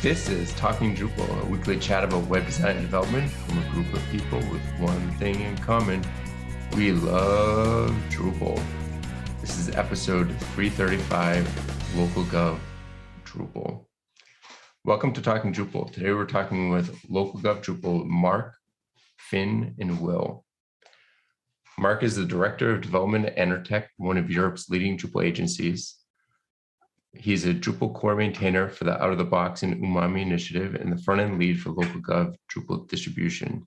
This is Talking Drupal, a weekly chat about web design and development from a group of people with one thing in common. We love Drupal. This is episode 335, LocalGov Drupal. Welcome to Talking Drupal. Today we're talking with LocalGov Drupal, Mark, Finn, and Will. Mark is the Director of Development at Enertech, one of Europe's leading Drupal agencies. He's a Drupal core maintainer for the Out-of-the-Box and Umami initiative and the front-end lead for LocalGov Drupal distribution.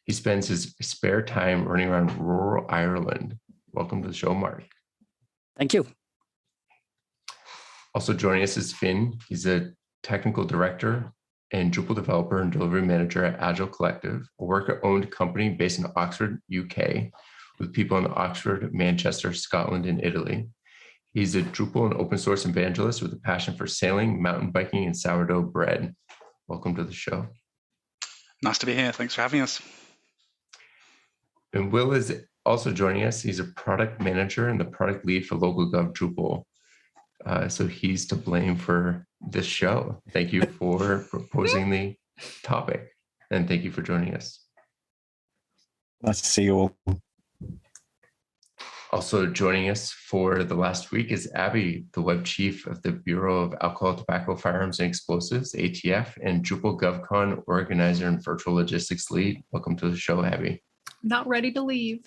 He spends his spare time running around rural Ireland. Welcome to the show, Mark. Thank you. Also joining us is Finn. He's a technical director and Drupal developer and delivery manager at Agile Collective, a worker-owned company based in Oxford, UK, with people in Oxford, Manchester, Scotland, and Italy. He's a Drupal and open source evangelist with a passion for sailing, mountain biking, and sourdough bread. Welcome to the show. Nice to be here. Thanks for having us. And Will is also joining us. He's a product manager and the product lead for LocalGov Drupal. So he's to blame for this show. Thank you for proposing the topic, and thank you for joining us. Nice to see you all. Also joining us for the last week is Abby, the web chief of the Bureau of Alcohol, Tobacco, Firearms, and Explosives, ATF, and Drupal GovCon organizer and virtual logistics lead. Welcome to the show, Abby. Not ready to leave.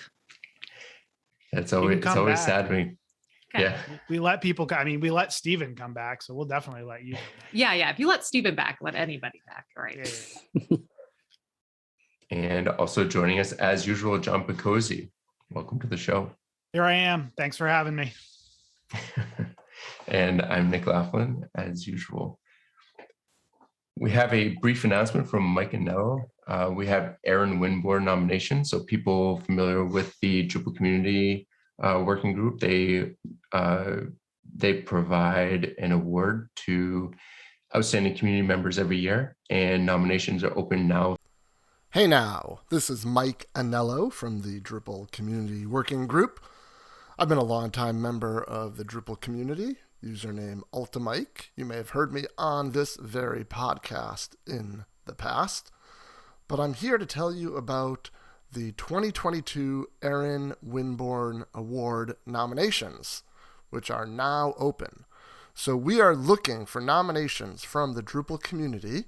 It's always sad when yeah. We let people, we let Steven come back, so we'll definitely let you. Yeah. If you let Steven back, let anybody back, right? Yeah. And also joining us as usual, John Picozzi. Welcome to the show. Here I am. Thanks for having me. And I'm Nick Laughlin, as usual. We have a brief announcement from Mike and Nello. We have Aaron Winborn nomination. So people familiar with the Drupal community working group, they provide an award to outstanding community members every year, and nominations are open now. Hey now, this is Mike Anello from the Drupal Community Working Group. I've been a longtime member of the Drupal community, username Ultimike. You may have heard me on this very podcast in the past, but I'm here to tell you about the 2022 Aaron Winborn Award nominations, which are now open. So we are looking for nominations from the Drupal community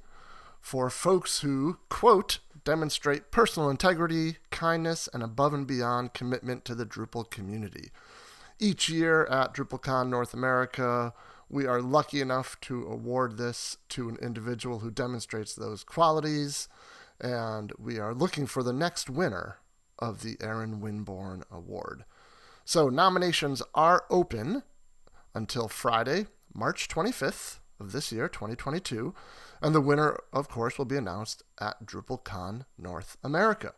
for folks who, quote, demonstrate personal integrity, kindness, and above and beyond commitment to the Drupal community. Each year at DrupalCon North America, we are lucky enough to award this to an individual who demonstrates those qualities, and we are looking for the next winner of the Aaron Winborn Award. So nominations are open until Friday, March 25th of this year, 2022, and the winner, of course, will be announced at DrupalCon North America.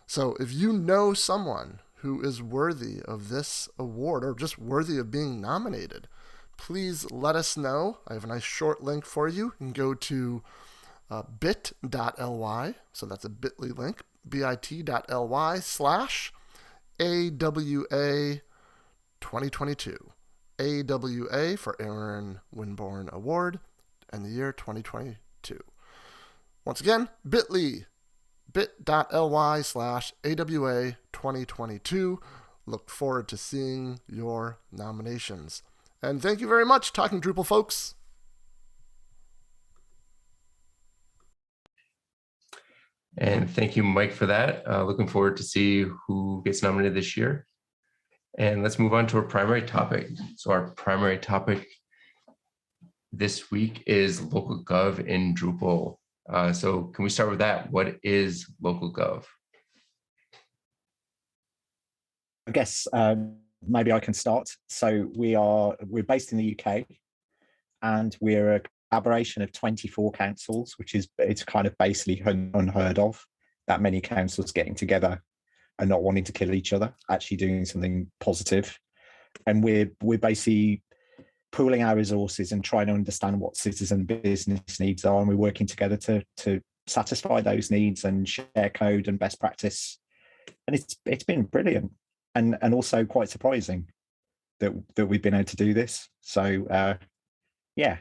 So if you know someone who is worthy of this award or just worthy of being nominated, please let us know. I have a nice short link for you. You can go to bit.ly, so that's a bit.ly link, bit.ly/AWA 2022. AWA for Aaron Winborn Award and the year 2022. Once again, bit.ly, bit.ly/AWA 2022. Look forward to seeing your nominations. And thank you very much, Talking Drupal folks. And thank you, Mike, for that. Looking forward to see who gets nominated this year. And let's move on to our primary topic. So our primary topic this week is LocalGov in Drupal. So can we start with that? What is LocalGov? I guess maybe I can start. So we're based in the UK, and we're a collaboration of 24 councils, it's kind of basically unheard of, that many councils getting together and not wanting to kill each other, actually doing something positive. And we're basically pooling our resources and trying to understand what citizen business needs are, and we're working together to satisfy those needs and share code and best practice. And it's been brilliant and also quite surprising that we've been able to do this. So yeah.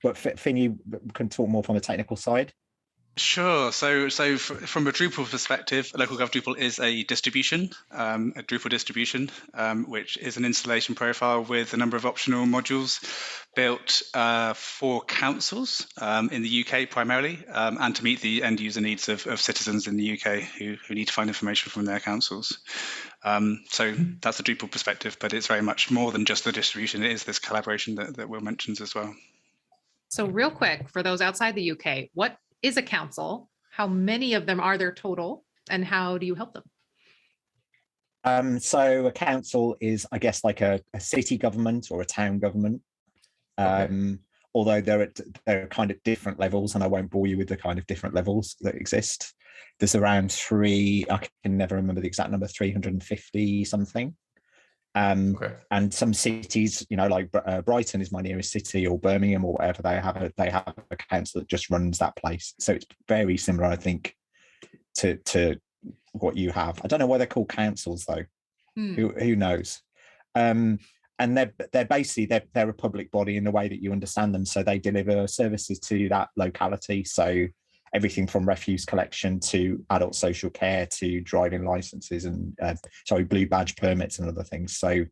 but Finn, you can talk more from the technical side. Sure. So from a Drupal perspective, LocalGov Drupal is a distribution, a Drupal distribution, which is an installation profile with a number of optional modules built for councils in the UK primarily, and to meet the end user needs of citizens in the UK who need to find information from their councils. So that's the Drupal perspective, but it's very much more than just the distribution. It is this collaboration that Will mentions as well. So real quick, for those outside the UK, what is a council? How many of them are there total? And how do you help them? So a council is, I guess, like a city government or a town government. Although they're kind of different levels, and I won't bore you with the kind of different levels that exist. There's around I can never remember the exact number, 350 something. And some cities, like Brighton is my nearest city, or Birmingham or whatever, they have a council that just runs that place. So it's very similar, I think, to what you have. I don't know why they're called councils though. Who knows? And they're basically they're a public body in the way that you understand them. So they deliver services to that locality. So everything from refuse collection to adult social care to driving licenses and blue badge permits and other things. So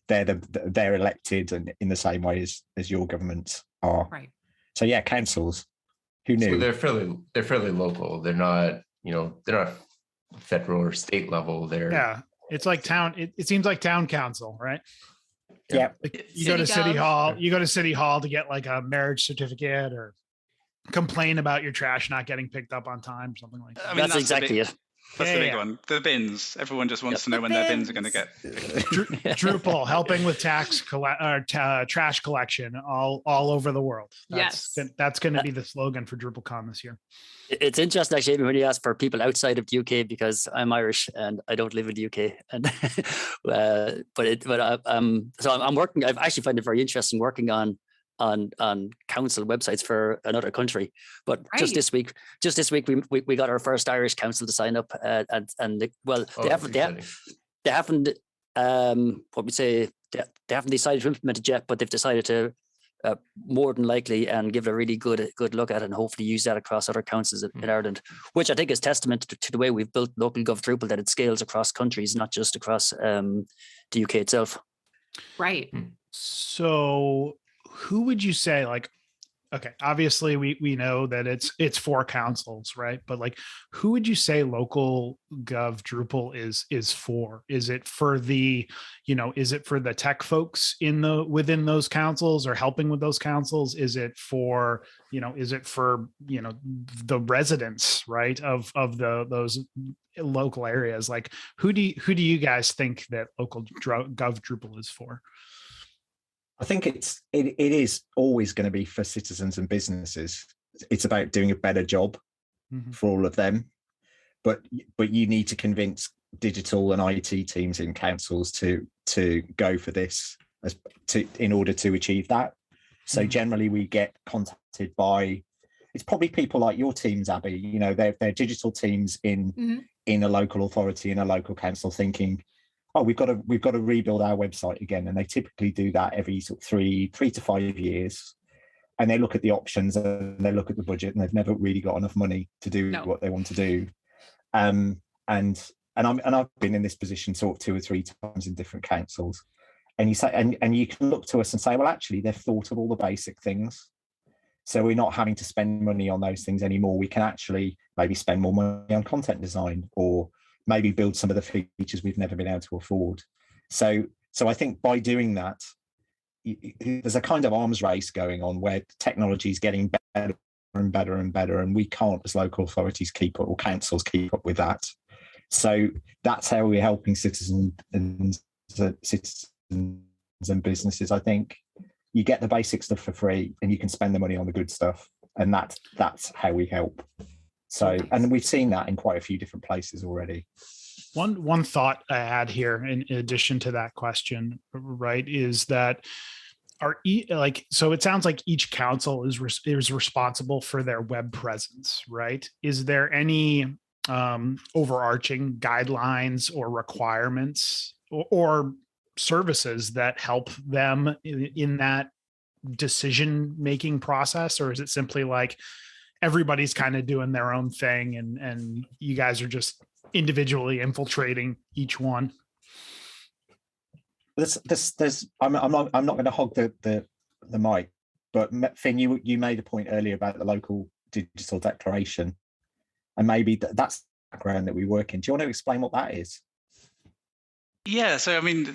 they're elected and in the same way as your government are. Right. So yeah, councils. Who knew? So they're fairly local. They're not they're not federal or state level. It's like town. It seems like town council, right? Yeah. You go to City Hall. You go to City Hall to get like a marriage certificate or complain about your trash not getting picked up on time or something like that. I mean, that's exactly it. That's the big one. The bins. Everyone just wants to know when their bins are going to get. Drupal helping with trash collection all over the world. That's going to be the slogan for DrupalCon this year. It's interesting actually when you ask for people outside of the UK, because I'm Irish and I don't live in the UK, and so I'm working. I've actually find it very interesting working on council websites for another country. But just this week we got our first Irish council to sign up, they haven't they haven't decided to implement it yet, but they've decided to more than likely and give it a really good look at it and hopefully use that across other councils in Ireland, which I think is testament to the way we've built LocalGov Drupal, that it scales across countries, not just across the UK itself. Right. So who would you say, like, okay, obviously we know that it's for councils, right? But like, who would you say LocalGov Drupal is for? Is it for the, is it for the tech folks within those councils or helping with those councils? Is it for, the residents, right, of those local areas? Like, who do you guys think that LocalGov Drupal is for? I think it is always going to be for citizens and businesses. It's about doing a better job for all of them, but you need to convince digital and IT teams in councils to go for this in order to achieve that. So generally, we get contacted by, it's probably people like your teams, Abby. They're digital teams in a local authority, in a local council, thinking, oh, we've got to rebuild our website again, and they typically do that every sort of 3 to 5 years. And they look at the options and they look at the budget, and they've never really got enough money to do what they want to do. And I've been in this position sort of 2 or 3 times in different councils. And you say, and you can look to us and say, well, actually, they've thought of all the basic things. So we're not having to spend money on those things anymore. We can actually maybe spend more money on content design, or maybe build some of the features we've never been able to afford. So I think by doing that, there's a kind of arms race going on where technology is getting better and better and better, and we can't, as local authorities, keep up, or councils keep up with that. So that's how we're helping citizens and businesses. I think you get the basic stuff for free, and you can spend the money on the good stuff, and that's how we help. So, and we've seen that in quite a few different places already. One thought I had here, in addition to that question, right, is that so it sounds like each council is responsible for their web presence, right? Is there any overarching guidelines or requirements or services that help them in that decision making process, or is it simply like everybody's kind of doing their own thing and you guys are just individually infiltrating each one? I'm not going to hog the mic, but Finn, you made a point earlier about the local digital declaration, and maybe that's the background that we work in. Do you want to explain what that is? Yeah, so I mean,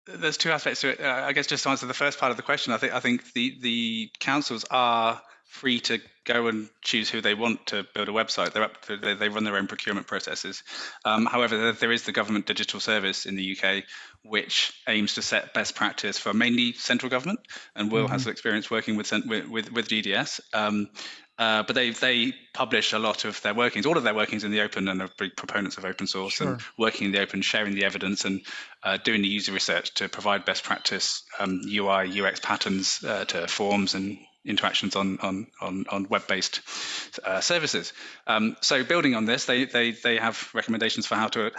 there's two aspects to it. I guess just to answer the first part of the question, I think the councils are free to go and choose who they want to build a website. They run their own procurement processes. However, there is the Government Digital Service in the UK, which aims to set best practice for mainly central government, and Will has experience working with GDS. But they publish a lot of their workings, all of their workings in the open, and are big proponents of open source and working in the open, sharing the evidence, and doing the user research to provide best practice UI, UX patterns to forms and interactions on web-based services. So building on this, they have recommendations for how to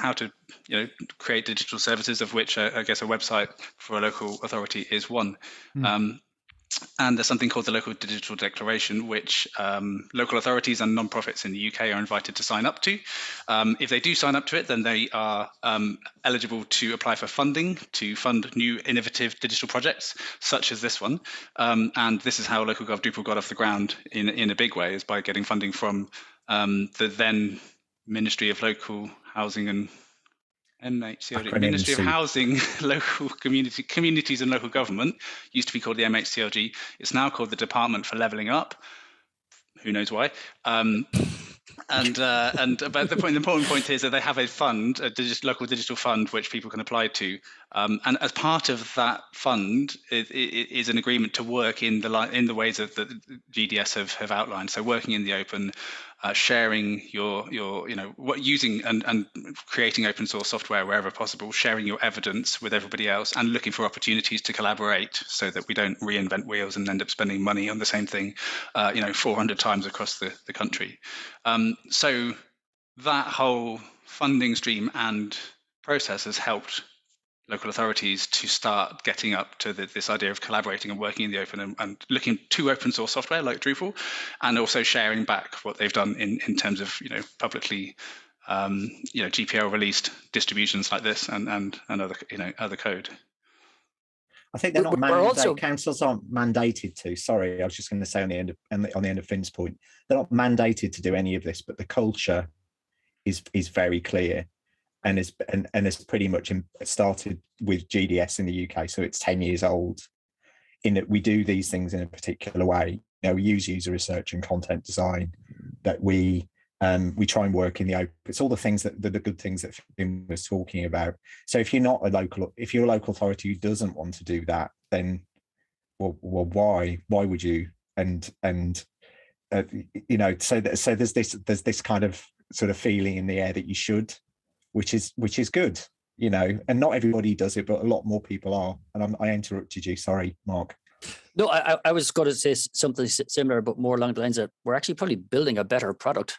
create digital services, of which I guess a website for a local authority is one. And there's something called the Local Digital Declaration, which local authorities and nonprofits in the UK are invited to sign up to. If they do sign up to it, then they are eligible to apply for funding to fund new innovative digital projects, such as this one. And this is how LocalGov Drupal got off the ground in a big way, is by getting funding from the then Ministry of Local Housing and MHCLG, Ministry of Housing, Local Communities and Local Government, used to be called the MHCLG. It's now called the Department for Levelling Up. Who knows why? But the important point is that they have a fund, local digital fund, which people can apply to. And as part of that fund, it is an agreement to work in the ways that the GDS have outlined. So working in the open, sharing using and creating open source software wherever possible, sharing your evidence with everybody else, and looking for opportunities to collaborate so that we don't reinvent wheels and end up spending money on the same thing, 400 times across the country. So that whole funding stream and process has helped local authorities to start getting up to this idea of collaborating and working in the open, and looking to open source software like Drupal, and also sharing back what they've done in terms of publicly GPL released distributions like this and other code. I think they're not mandated. Councils aren't mandated to. Sorry, I was just going to say on the end of Finn's point, they're not mandated to do any of this, but the culture is very clear, and is pretty much started with GDS in the UK, so it's 10 years old. In that we do these things in a particular way. We use user research and content design. That we try and work in the open. It's all the things the good things that Finn was talking about. So if you're a local authority who doesn't want to do that, then well why would you? So there's this kind of sort of feeling in the air that you should, which is good, and not everybody does it, but a lot more people are. And I interrupted you. Sorry, Mark. No, I was going to say something similar, but more along the lines of we're actually probably building a better product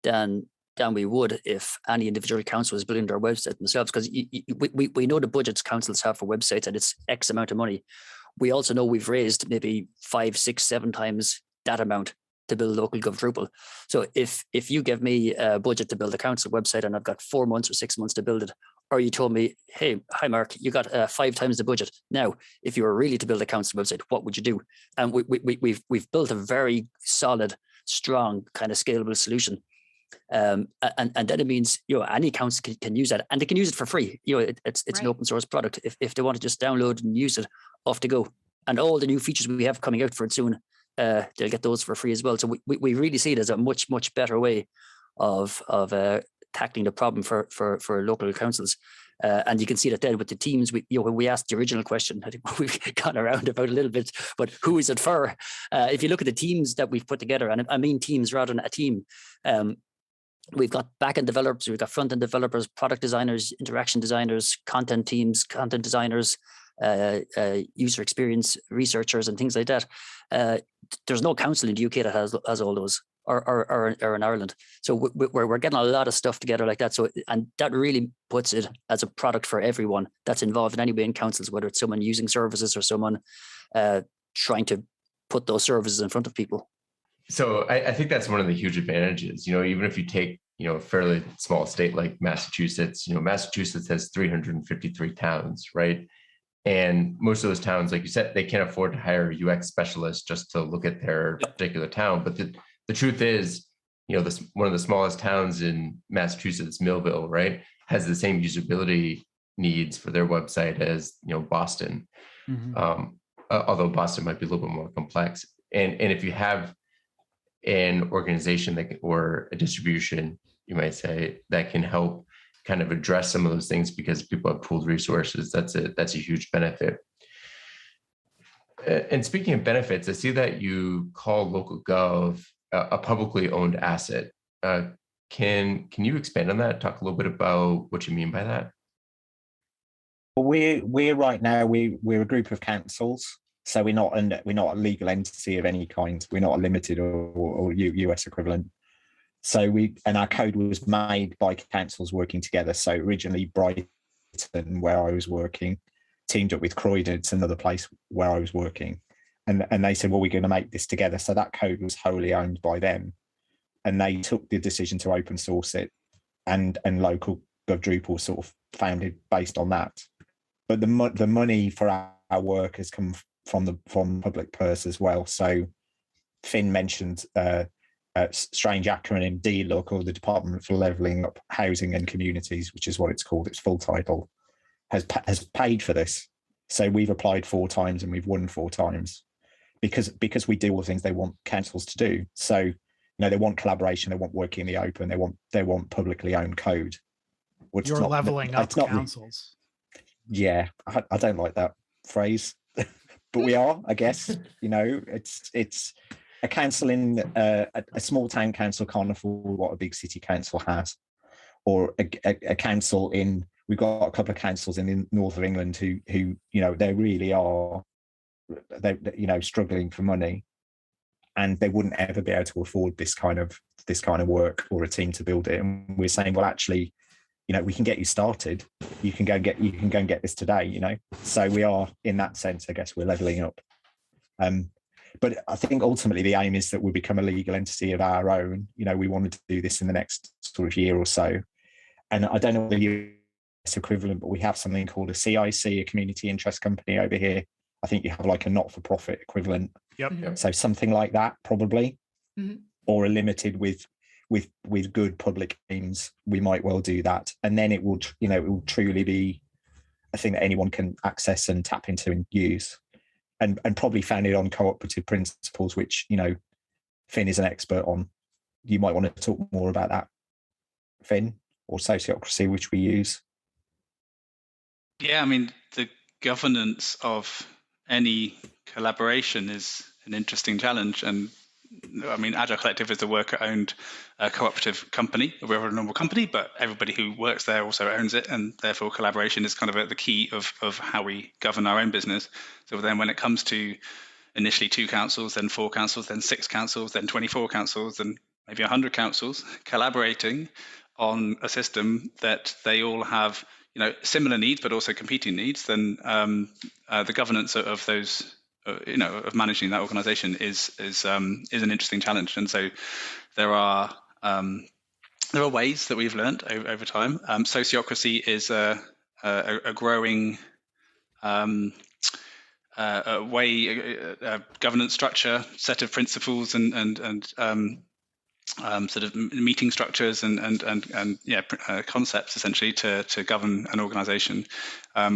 than we would if any individual council was building their website themselves, because we know the budgets councils have for websites, and it's X amount of money. We also know we've raised maybe 5, 6, 7 times that amount to build LocalGov Drupal. So if you give me a budget to build a council website and I've got 4 months or 6 months to build it, or you told me, hey, hi Mark, you got 5 times the budget. Now, if you were really to build a council website, what would you do? And we've built a very solid, strong, kind of scalable solution. And then it means any council can use that, and they can use it for free. It's right. An open source product. If they want to just download and use it, off they go. And all the new features we have coming out for it soon, they'll get those for free as well. So we really see it as a much better way of tackling the problem for local councils. And you can see that then with the teams. When we asked the original question, I think we've gone around about a little bit, but who is it for? If you look at the teams that we've put together, and I mean teams rather than a team, we've got back-end developers, we've got front-end developers, product designers, interaction designers, content teams, content designers, user experience researchers, and things like that. There's no council in the UK that has all those. or in Ireland. So we're getting a lot of stuff together like that. So, and that really puts it as a product for everyone that's involved in any way in councils, whether it's someone using services or someone trying to put those services in front of people. So I think that's one of the huge advantages, even if you take, a fairly small state like Massachusetts, Massachusetts has 353 towns, right? And most of those towns, like you said, they can't afford to hire a UX specialist just to look at their particular town. But the truth is, one of the smallest towns in Massachusetts, Millville, right, has the same usability needs for their website as, Boston. Mm-hmm. Although Boston might be a little bit more complex. And if you have an organization or a distribution, you might say, that can help kind of address some of those things because people have pooled resources, that's a huge benefit. And speaking of benefits, I see that you call LocalGov a publicly owned asset. Can you expand on that? Talk a little bit about what you mean by that. Well, we're right now we're a group of councils, so we're not a legal entity of any kind. We're not a limited or US equivalent. So our code was made by councils working together. So originally Brighton, where I was working, teamed up with Croydon, it's another place where I was working. And they said, well, we're going to make this together. So that code was wholly owned by them. And they took the decision to open source it. And LocalGov Drupal sort of founded based on that. But the money for our work has come from public purse as well. So Finn mentioned strange acronym DLUC, or the Department for Levelling Up Housing and Communities, which is what it's called, its full title, has paid for this. So we've applied 4 times and we've won 4 times because we do all the things they want councils to do. So they want collaboration, they want working in the open, they want publicly owned code. You're leveling up councils. Yeah, I don't like that phrase, but we are, I guess. It's a council in a small town council can't afford what a big city council has, or a council in. We've got a couple of councils in the north of England who they really are, struggling for money, and they wouldn't ever be able to afford this kind of work or a team to build it. And we're saying, well, actually, we can get you started. You can go and get this today. So we are, in that sense, I guess we're leveling up. But I think ultimately the aim is that we become a legal entity of our own. We wanted to do this in the next sort of year or so. And I don't know the US equivalent, but we have something called a CIC, a community interest company over here. I think you have like a not-for-profit equivalent. Yep. So something like that, probably, Mm-hmm. or a limited with good public aims. We might well do that. And then it will truly be a thing that anyone can access and tap into and use. And probably founded on cooperative principles, which, Finn is an expert on. You might want to talk more about that, Finn, or sociocracy, which we use. Yeah, I mean, the governance of any collaboration is an interesting challenge. And I mean, Agile Collective is a worker-owned cooperative company. We're a normal company, but everybody who works there also owns it, and therefore collaboration is kind of at the key of how we govern our own business. So then when it comes to initially 2 councils, then 4 councils, then 6 councils, then 24 councils, then maybe 100 councils collaborating on a system that they all have, similar needs, but also competing needs, then the governance of those of managing that organization is an interesting challenge. And so there are ways that we've learned over time. Sociocracy is a growing governance structure, set of principles and sort of meeting structures and concepts essentially to govern an organization.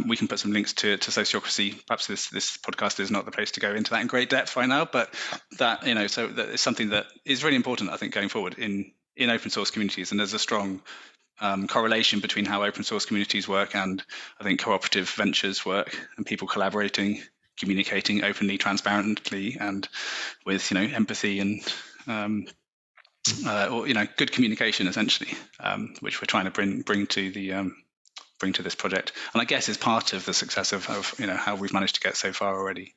We can put some links to sociocracy. Perhaps this podcast is not the place to go into that in great depth right now, but that so that is something that is really important, I think, going forward in open source communities. And there's a strong correlation between how open source communities work and I think cooperative ventures work, and people collaborating, communicating openly, transparently, and with empathy and good communication, essentially, which we're trying to bring to this project, and I guess is part of the success of how we've managed to get so far already.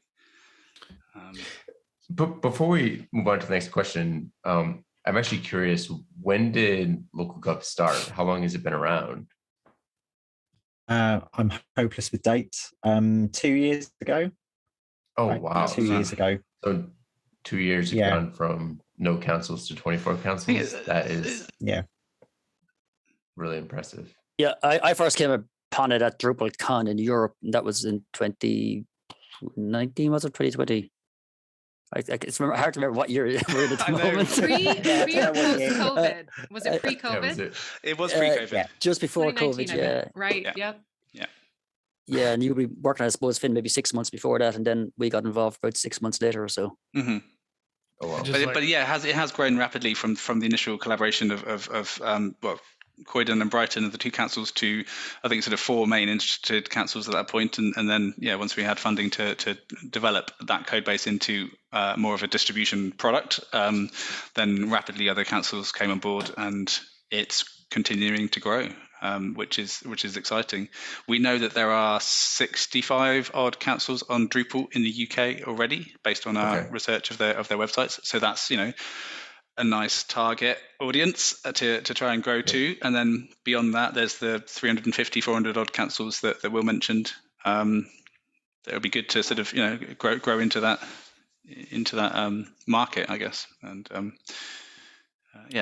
But before we move on to the next question, I'm actually curious, when did LocalGov start? How long has it been around? I'm hopeless with dates. 2 years ago. Oh, Right, wow. 2 years ago. So 2 years you've gone from no councils to 24 councils. That is really impressive. Yeah, I first came upon it at DrupalCon in Europe. And that was in 2019, was it 2020? It's hard to remember what year we're in at the moment. Pre or post-COVID? Was it pre-COVID? It was pre-COVID. Yeah. Just before 2019, COVID, yeah. Right, Yeah. yep. Yeah, and you'll be working, I suppose, Finn, maybe 6 months before that, and then we got involved about 6 months later or so. Mm-hmm. Oh, wow. But yeah, it has grown rapidly from the initial collaboration of Croydon and Brighton, the two councils, to I think sort of 4 main interested councils at that point, and then once we had funding to develop that code base into more of a distribution product, then rapidly other councils came on board, and it's continuing to grow. Which is exciting. We know that there are 65 odd councils on Drupal in the UK already, based on our research of their websites. So that's a nice target audience to try and grow to. And then beyond that, there's the 350, 400 odd councils that Will mentioned. It would be good to sort of grow into that market, I guess, and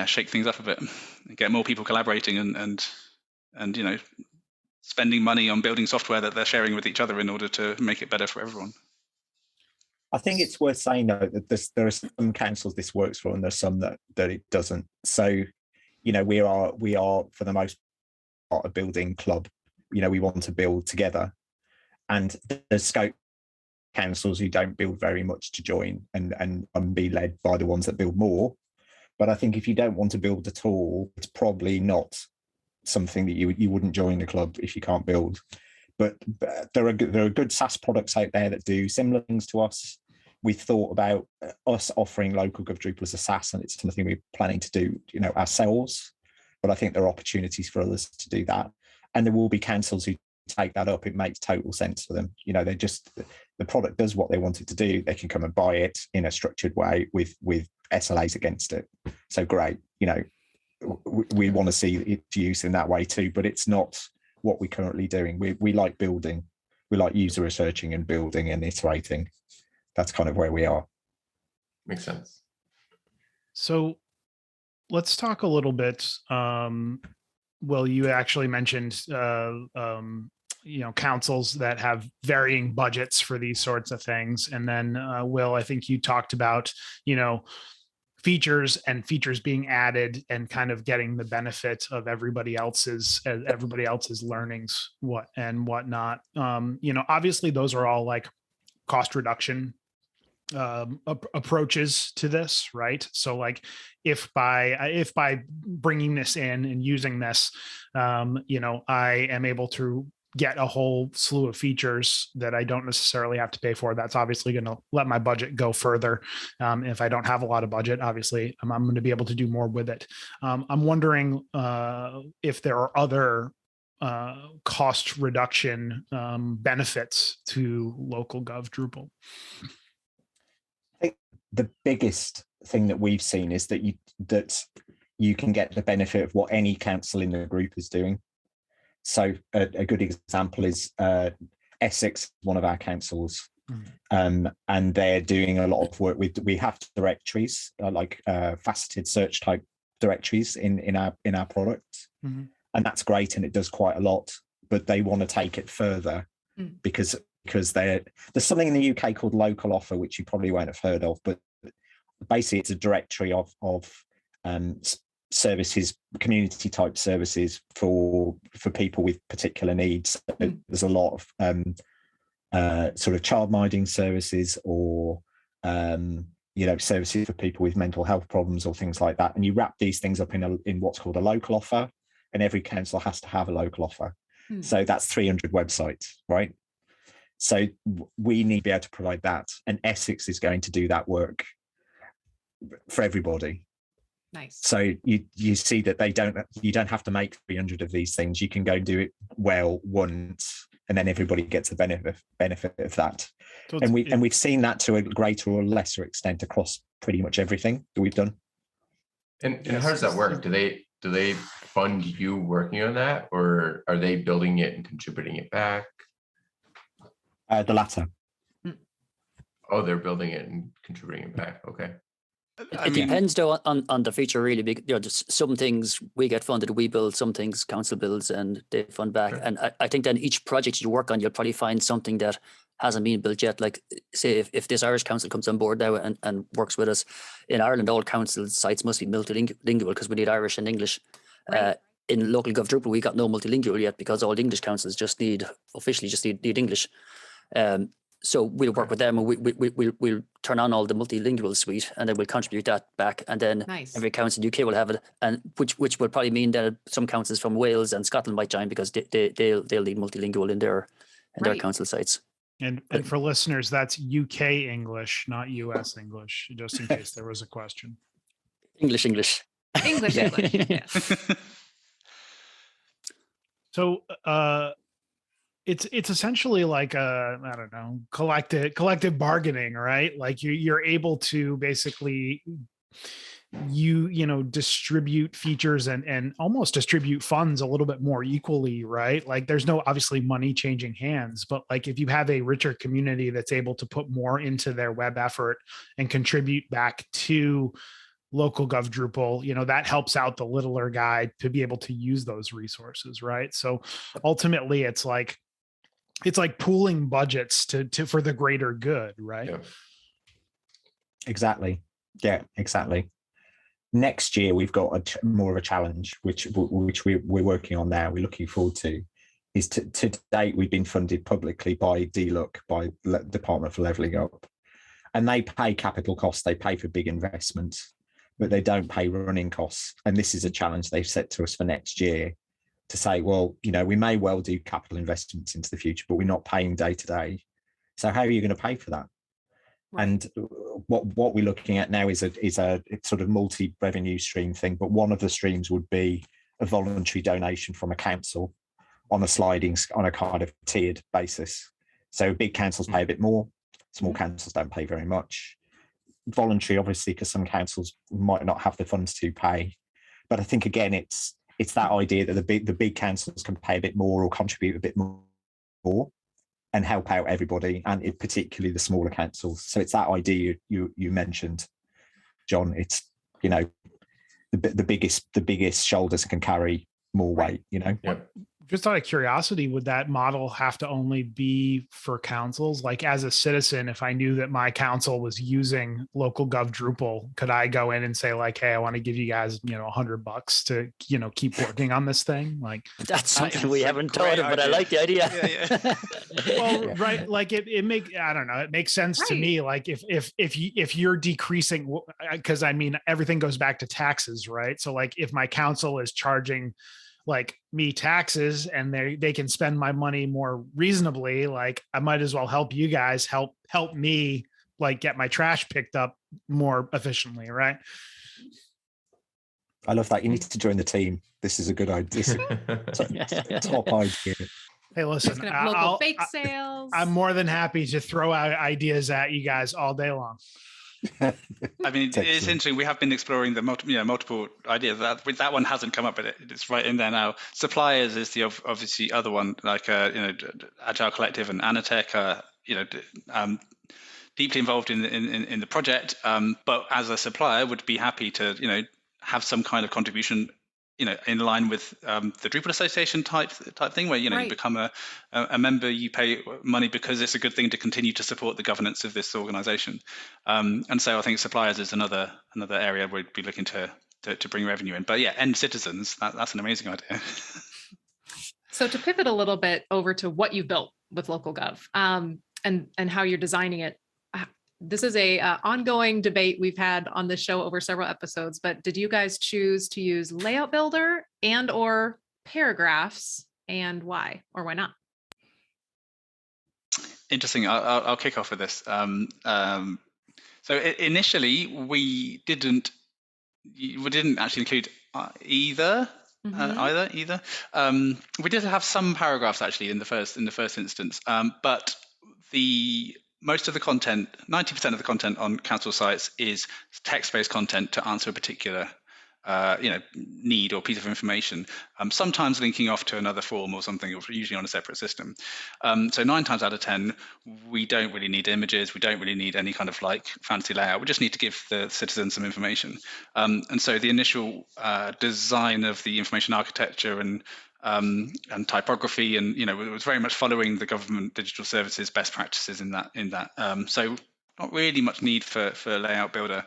shake things up a bit, and get more people collaborating and spending money on building software that they're sharing with each other in order to make it better for everyone. I think it's worth saying though that there are some councils this works for, and there's some that it doesn't. So, we are for the most part a building club. We want to build together, and there's scope councils who don't build very much to join and be led by the ones that build more. But I think if you don't want to build at all, it's probably not something that you wouldn't join the club if you can't build. But there are good SaaS products out there that do similar things to us. We thought about us offering LocalGov Drupal as a SaaS, and it's something we're planning to do ourselves. But I think there are opportunities for others to do that, and there will be councils who take that up. It makes total sense for them. They just, the product does what they want it to do. They can come and buy it in a structured way with SLAs against it. So great. We want to see its use in that way too, but it's not what we're currently doing. We like building. We like user researching and building and iterating. That's kind of where we are. Makes sense. So let's talk a little bit. Well, you actually mentioned councils that have varying budgets for these sorts of things. And then Will, I think you talked about, features being added and kind of getting the benefit of everybody else's learnings, whatnot. Obviously those are all like cost reduction approaches to this, right? So like if by bringing this in and using this, I am able to get a whole slew of features that I don't necessarily have to pay for. That's obviously going to let my budget go further. If I don't have a lot of budget, obviously I'm going to be able to do more with it. I'm wondering if there are other cost reduction benefits to LocalGov Drupal. I think the biggest thing that we've seen is that you can get the benefit of what any council in the group is doing. So a good example is Essex, one of our councils, and they're doing a lot of work with. We have directories like faceted search type directories in our product, and that's great, and it does quite a lot. But they want to take it further because there's something in the UK called Local Offer, which you probably won't have heard of, but basically it's a directory of services, community type services for people with particular needs. There's a lot of sort of childminding services or services for people with mental health problems or things like that, and you wrap these things up in what's called a local offer, and every council has to have a local offer. So that's 300 websites, right? So we need to be able to provide that, and Essex is going to do that work for everybody. Nice. So you see that you don't have to make 300 of these things. You can go do it well once, and then everybody gets the benefit of that. So and we've seen that to a greater or lesser extent across pretty much everything that we've done. And how does that work? Do they fund you working on that, or are they building it and contributing it back? The latter. Oh, they're building it and contributing it back. Okay. It depends though on the feature really. Just some things we get funded, we build, some things council builds and they fund back. Sure. And I think then each project you work on, you'll probably find something that hasn't been built yet. Like say if this Irish council comes on board now and works with us, in Ireland all council sites must be multilingual because we need Irish and English. Right. In LocalGov Drupal we got no multilingual yet because all English councils officially just need English. So we'll work with them and we'll turn on all the multilingual suite and then we'll contribute that back. And then Nice. every council in the UK will have it, and which will probably mean that some councils from Wales and Scotland might join because they'll need multilingual in their Right. council sites. And for listeners, that's UK English, not US English, just in case there was a question. English. English. Yeah. Yes. So it's essentially like I don't know, collective bargaining, right? Like you're able to basically distribute features and almost distribute funds a little bit more equally, right? Like there's no obviously money changing hands, but like if you have a richer community that's able to put more into their web effort and contribute back to LocalGov Drupal, that helps out the littler guy to be able to use those resources, right? So ultimately it's like pooling budgets to for the greater good, right? Yeah. Exactly. Yeah, exactly. Next year we've got more of a challenge, which we're working on now. We're looking forward to. Is to date we've been funded publicly by DLUC, by Department for Levelling Up, and they pay capital costs. They pay for big investments, but they don't pay running costs. And this is a challenge they've set to us for next year, to say, well, we may well do capital investments into the future, but we're not paying day to day. So how are you going to pay for that? Right. And what we're looking at now is a sort of multi-revenue stream thing, but one of the streams would be a voluntary donation from a council on a kind of tiered basis. So big councils pay a bit more, small councils don't pay very much. Voluntary, obviously, because some councils might not have the funds to pay. But I think again, it's that idea that the big councils can pay a bit more or contribute a bit more and help out everybody, and particularly the smaller councils. So it's that idea you mentioned, John. It's the biggest shoulders can carry more weight. Yeah. Just out of curiosity, would that model have to only be for councils? Like as a citizen, if I knew that my council was using LocalGov Drupal, could I go in and say like, hey, I want to give you guys, $100 to, keep working on this thing? Like that's something we haven't thought of, but I like the idea. Yeah. Well, right. Like it makes sense to me. Like if you're decreasing, because everything goes back to taxes, right? So like if my council is charging like me taxes and they can spend my money more reasonably, like I might as well help you guys help me like get my trash picked up more efficiently, right? I love that. You need to join the team. This is a good idea. Top idea. Hey, listen, local bake sales. I'm more than happy to throw out ideas at you guys all day long. It's interesting. We have been exploring the multiple ideas. That one hasn't come up, but it's right in there now. Suppliers is the obviously other one, like Agile Collective and Anatech are deeply involved in the project. But as a supplier, would be happy to have some kind of contribution in line with the Drupal Association type thing, where right. You become a member, you pay money because it's a good thing to continue to support the governance of this organization. And so I think suppliers is another area we'd be looking to bring revenue in. But yeah, end citizens, that's an amazing idea. So to pivot a little bit over to what you built with LocalGov and how you're designing it. This is a ongoing debate we've had on this show over several episodes, but did you guys choose to use Layout Builder and or paragraphs, and why or why not? Interesting. I'll kick off with this. So initially we didn't actually include either. Either. We did have some paragraphs actually in the first instance, but most of the content, 90% of the content on council sites is text-based content to answer a particular need or piece of information, sometimes linking off to another form or something, or usually on a separate system. So 9 times out of 10, we don't really need images. We don't really need any kind of like fancy layout. We just need to give the citizen some information. And so the initial design of the information architecture and typography, and it was very much following the government digital services best practices in that. So not really much need for layout builder.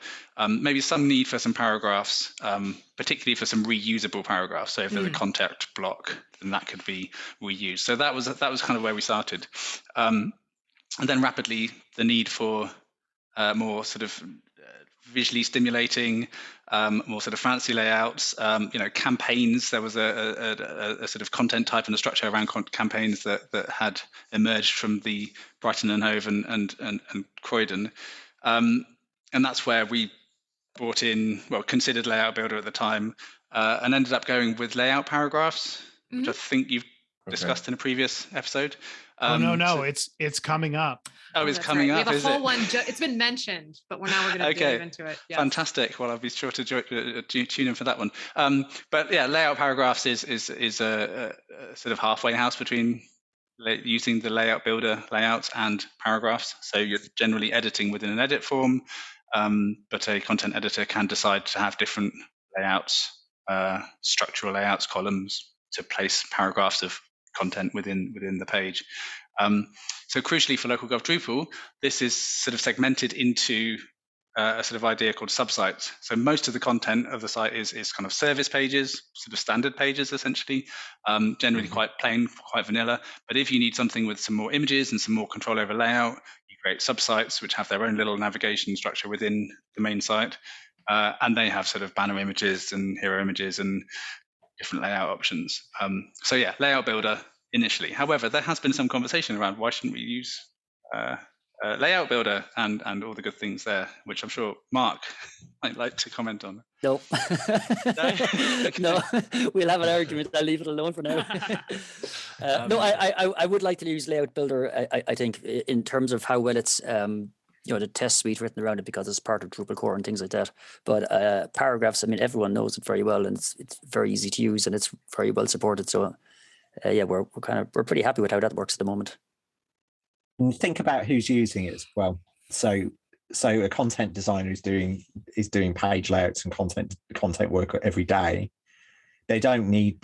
Maybe some need for some paragraphs, particularly for some reusable paragraphs. So if there's a contact block, then that could be reused. So that was kind of where we started, and then rapidly the need for more sort of visually stimulating, more sort of fancy layouts, campaigns. There was a sort of content type and a structure around campaigns that had emerged from the Brighton and Hove and Croydon. And that's where we brought in, considered Layout Builder at the time, and ended up going with layout paragraphs, which I think you've discussed in a previous episode. No, it's coming up. Oh, it's coming up. We have a whole one. It's been mentioned, but we're going to dive into it. Yes. Fantastic. Well, I'll be sure to tune in for that one. But yeah, layout paragraphs is a sort of halfway house between using the layout builder layouts and paragraphs. So you're generally editing within an edit form, but a content editor can decide to have different layouts, structural layouts, columns to place paragraphs of content within the page. So crucially for LocalGov Drupal, this is sort of segmented into a sort of idea called subsites. So most of the content of the site is kind of service pages, sort of standard pages essentially, generally quite plain, quite vanilla. But if you need something with some more images and some more control over layout, you create subsites which have their own little navigation structure within the main site. And they have sort of banner images and hero images and different layout options. So yeah, layout builder initially. However, there has been some conversation around why shouldn't we use layout builder and all the good things there, which I'm sure Mark might like to comment on. No, no, we'll have an argument. I'll leave it alone for now. No, I would like to use layout builder. I think in terms of how well it's the test suite written around it, because it's part of Drupal core and things like that. But paragraphs, I mean, everyone knows it very well, and it's very easy to use and it's very well supported. So we're pretty happy with how that works at the moment. And think about who's using it as well. So a content designer is doing page layouts and content work every day. They don't need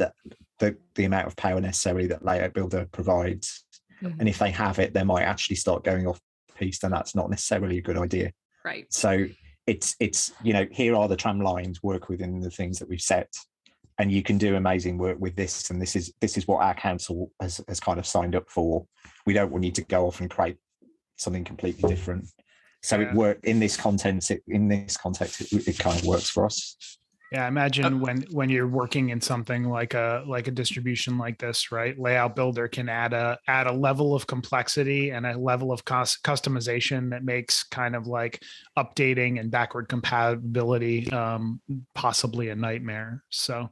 the amount of power necessarily that Layout Builder provides. Mm-hmm. And if they have it, they might actually start going off piece, and that's not necessarily a good idea. Right. So it's here are the tram lines, work within the things that we've set, and you can do amazing work with this. And this is what our council has kind of signed up for. We don't want you to go off and create something completely different. So it worked in this context. It kind of works for us. Yeah, I imagine when you're working in something like a distribution like this, right? Layout Builder can add a level of complexity and a level of customization that makes kind of like updating and backward compatibility possibly a nightmare. So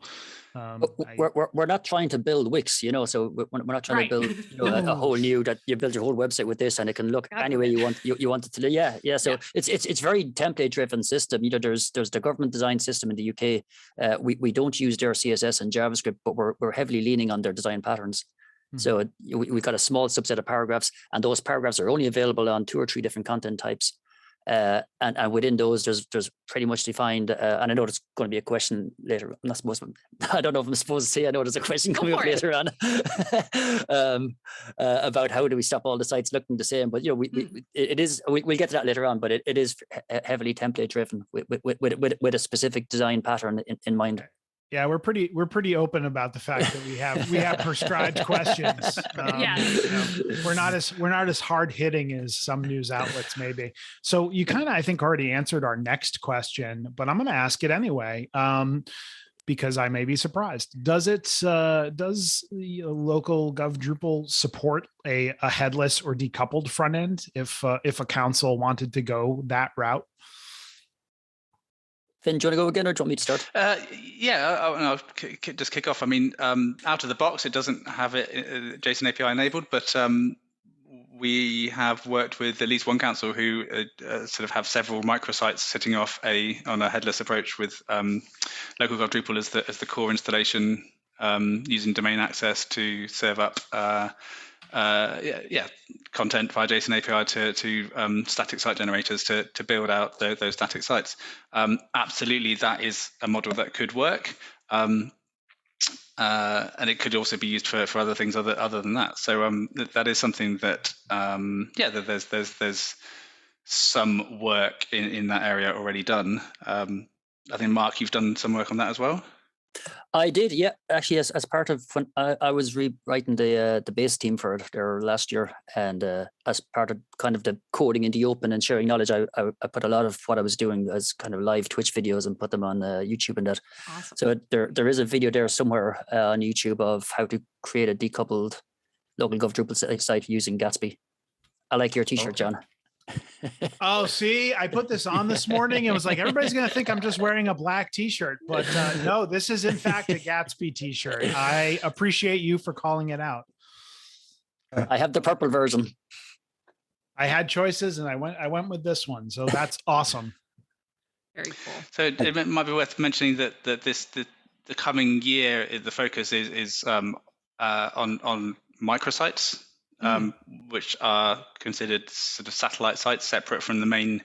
we're not trying to build Wix, so we're not trying to build a whole new, that you build your whole website with this and it can look any way you want it to. Yeah. So it's very template driven system. There's the government design system in the UK. We don't use their CSS and JavaScript, but we're heavily leaning on their design patterns. Mm-hmm. So we've got a small subset of paragraphs, and those paragraphs are only available on 2 or 3 different content types. And within those, there's pretty much defined. And I know there's going to be a question later. I don't know if I'm supposed to say. I know there's a question coming up later on about how do we stop all the sites looking the same. But we'll get to that later on. But it is heavily template driven with a specific design pattern in mind. Yeah, we're pretty open about the fact that we have prescribed questions. We're not as hard hitting as some news outlets maybe. So you kind of, I think, already answered our next question, but I'm going to ask it anyway because I may be surprised. Does the LocalGov Drupal support a headless or decoupled front end if a council wanted to go that route? Finn, do you want to go again, or do you want me to start? I'll just kick off. I mean, out of the box, it doesn't have it JSON API enabled, but we have worked with at least one council who sort of have several microsites sitting off on a headless approach with LocalGov Drupal as the core installation, using domain access to serve up content via JSON API to static site generators to build out those static sites. Absolutely, that is a model that could work. And it could also be used for other things other than that. So that is something that that there's some work in that area already done. I think Mark, you've done some work on that as well. I did, yeah. Actually, as part of when I was rewriting the base team for it there last year, and as part of kind of the coding in the open and sharing knowledge, I put a lot of what I was doing as kind of live Twitch videos and put them on YouTube and that. Awesome. So there is a video there somewhere on YouTube of how to create a decoupled LocalGov Drupal site using Gatsby. I like your T-shirt, John. Oh, see, I put this on this morning and was like, everybody's going to think I'm just wearing a black T-shirt, but no, this is in fact a Gatsby T-shirt. I appreciate you for calling it out. I have the purple version. I had choices and I went with this one. So that's awesome. Very cool. So it might be worth mentioning that the coming year, the focus is on microsites. Which are considered sort of satellite sites separate from the main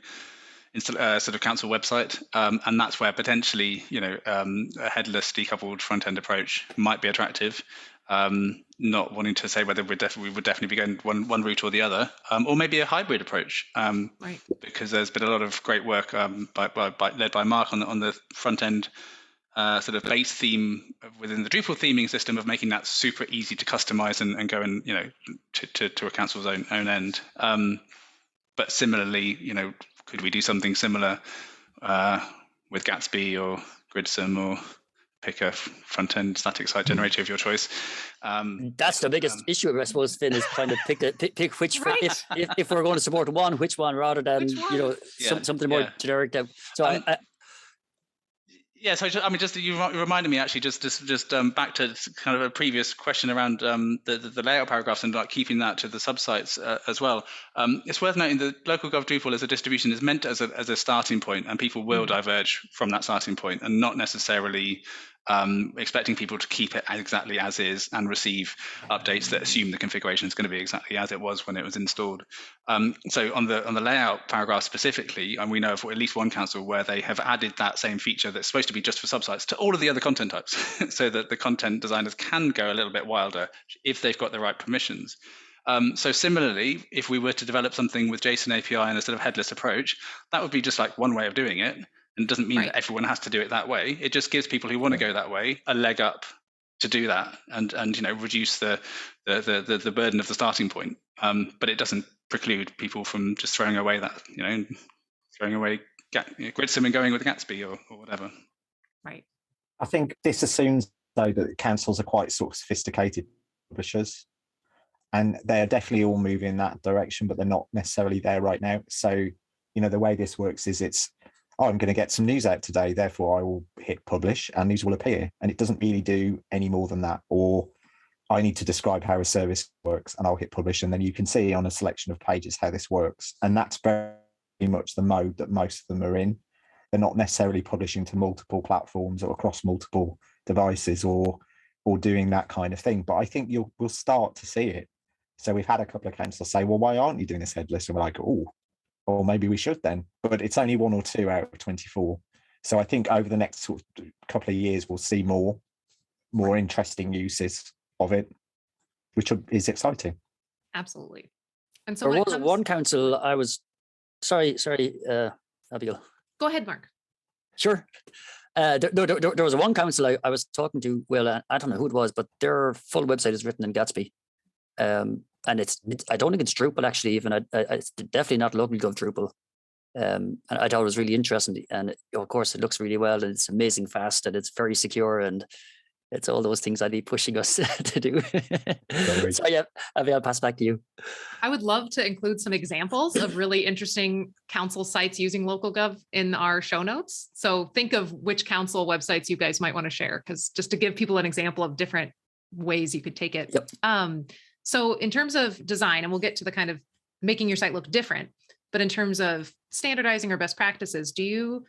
sort of council website, and that's where potentially a headless decoupled front end approach might be attractive. Not wanting to say whether we would definitely be going one route or the other, or maybe a hybrid approach, right. Because there's been a lot of great work led by Mark on the front end. Sort of base theme within the Drupal theming system of making that super easy to customize and go and to a council's own end. But similarly, could we do something similar with Gatsby or Gridsome or pick a front end static site generator of your choice? That's the biggest issue, I suppose, Finn, is trying to pick which right. if we're going to support which one rather than something more generic. So Yeah, so you reminded me actually just back to kind of a previous question around the layout paragraphs and like keeping that to the subsites as well. It's worth noting that LocalGov Drupal as a distribution is meant as a starting point, and people will diverge from that starting point, and not necessarily expecting people to keep it exactly as is and receive updates that assume the configuration is going to be exactly as it was when it was installed. So on the layout paragraph specifically, and we know of at least one council where they have added that same feature that's supposed to be just for subsites to all of the other content types, so that the content designers can go a little bit wilder if they've got the right permissions. So similarly, if we were to develop something with JSON API and a sort of headless approach, that would be just like one way of doing it. And it doesn't mean that everyone has to do it that way. It just gives people who want to go that way a leg up to do that, and reduce the burden of the starting point. But it doesn't preclude people from just throwing away Gridsome and going with Gatsby or whatever. Right. I think this assumes though that councils are quite sort of sophisticated publishers, and they're definitely all moving in that direction, but they're not necessarily there right now. So the way this works is I'm going to get some news out today, therefore I will hit publish and news will appear. And it doesn't really do any more than that. Or I need to describe how a service works and I'll hit publish. And then you can see on a selection of pages how this works. And that's very much the mode that most of them are in. They're not necessarily publishing to multiple platforms or across multiple devices or doing that kind of thing. But I think we'll start to see it. So we've had a couple of councils say, well, why aren't you doing this headless? And we're like, or maybe we should then, but it's only 1 or 2 out of 24. So I think over the next sort of couple of years, we'll see more interesting uses of it, which is exciting. Absolutely. And so there was one council I was, sorry, Abigail. Go ahead, Mark. Sure. There was one council I was talking to, well, I don't know who it was, but their full website is written in Gatsby. And it's I don't think it's Drupal actually, even it's definitely not LocalGov Drupal. And I thought it was really interesting, and of course it looks really well, and it's amazing fast, and it's very secure, and it's all those things I'd be pushing us to do. So yeah, I'll pass back to you. I would love to include some examples of really interesting council sites using LocalGov in our show notes. So think of which council websites you guys might want to share, because just to give people an example of different ways you could take it. Yep. So in terms of design, and we'll get to the kind of making your site look different, but in terms of standardizing or best practices, do you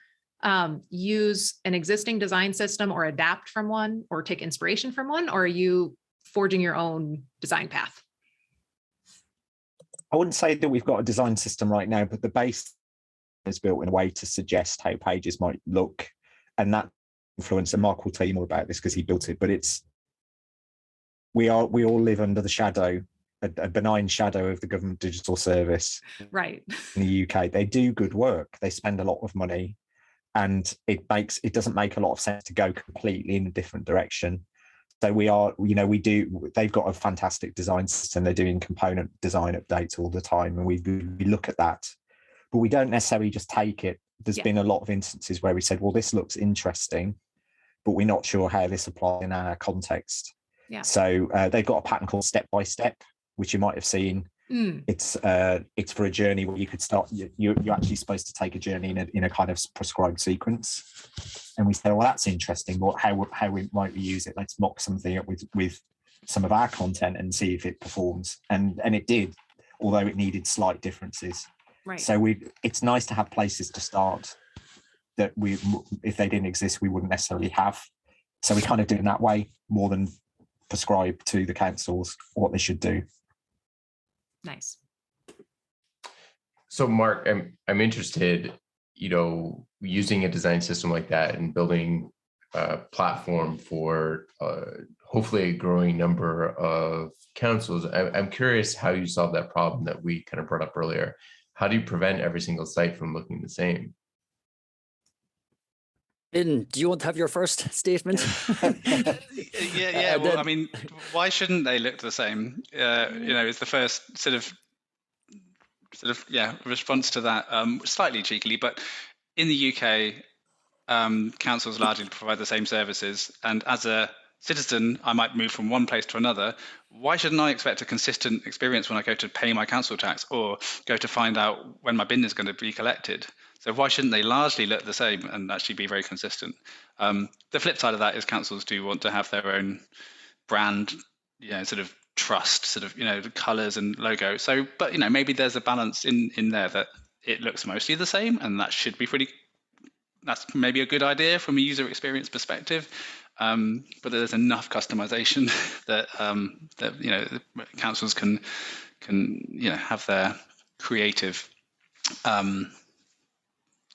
use an existing design system or adapt from one or take inspiration from one, or are you forging your own design path? I wouldn't say that we've got a design system right now, but the base is built in a way to suggest how pages might look. And that influence, and Mark will tell you more about this because he built it, but we all live under the shadow, a benign shadow of the government digital service. Right. In the UK. They do good work. They spend a lot of money, and it doesn't make a lot of sense to go completely in a different direction. So they've got a fantastic design system. They're doing component design updates all the time. And we look at that, but we don't necessarily just take it. There's been a lot of instances where we said, well, this looks interesting, but we're not sure how this applies in our context. Yeah. So they've got a pattern called Step by Step, which you might have seen. It's for a journey where you could start. You're actually supposed to take a journey in a kind of prescribed sequence. And we said, well, that's interesting. How might we use it? Let's mock something up with some of our content and see if it performs. And it did, although it needed slight differences. Right. So it's nice to have places to start that if they didn't exist, we wouldn't necessarily have. So we kind of do it in that way more than prescribe to the councils what they should do. Nice. So Mark, I'm interested, using a design system like that and building a platform for hopefully a growing number of councils. I'm curious how you solve that problem that we kind of brought up earlier. How do you prevent every single site from looking the same? Do you want to have your first statement? Yeah. Well, I mean, why shouldn't they look the same? Is the first sort of response to that. Slightly cheekily, but in the UK, councils largely provide the same services, and as a citizen, I might move from one place to another. Why shouldn't I expect a consistent experience when I go to pay my council tax or go to find out when my bin is going to be collected? So why shouldn't they largely look the same and actually be very consistent? The flip side of that is councils do want to have their own brand, sort of trust, the colours and logo. So, but maybe there's a balance in there that it looks mostly the same, and that should be that's maybe a good idea from a user experience perspective. But there's enough customization that councils can have their creative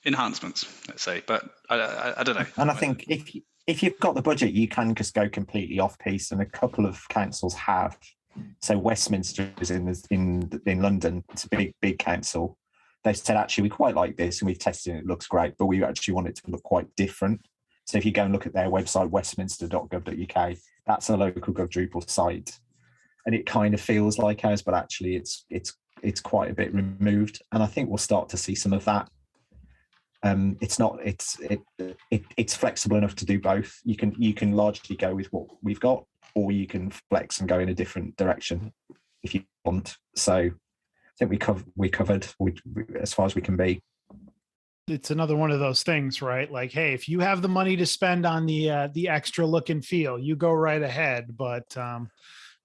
enhancements, let's say. But I don't know. And I think if you've got the budget, you can just go completely off piece, and a couple of councils have. So Westminster is in London. It's a big council. They've said, actually, we quite like this, and we've tested it. It looks great, but we actually want it to look quite different. So if you go and look at their website, westminster.gov.uk, that's a LocalGov Drupal site, and it kind of feels like ours, but actually it's quite a bit removed. And I think we'll start to see some of that. It's flexible enough to do both. You can largely go with what we've got, or you can flex and go in a different direction if you want. So I think we covered as far as we can be. It's another one of those things, right? Like, hey, if you have the money to spend on the extra look and feel, you go right ahead. But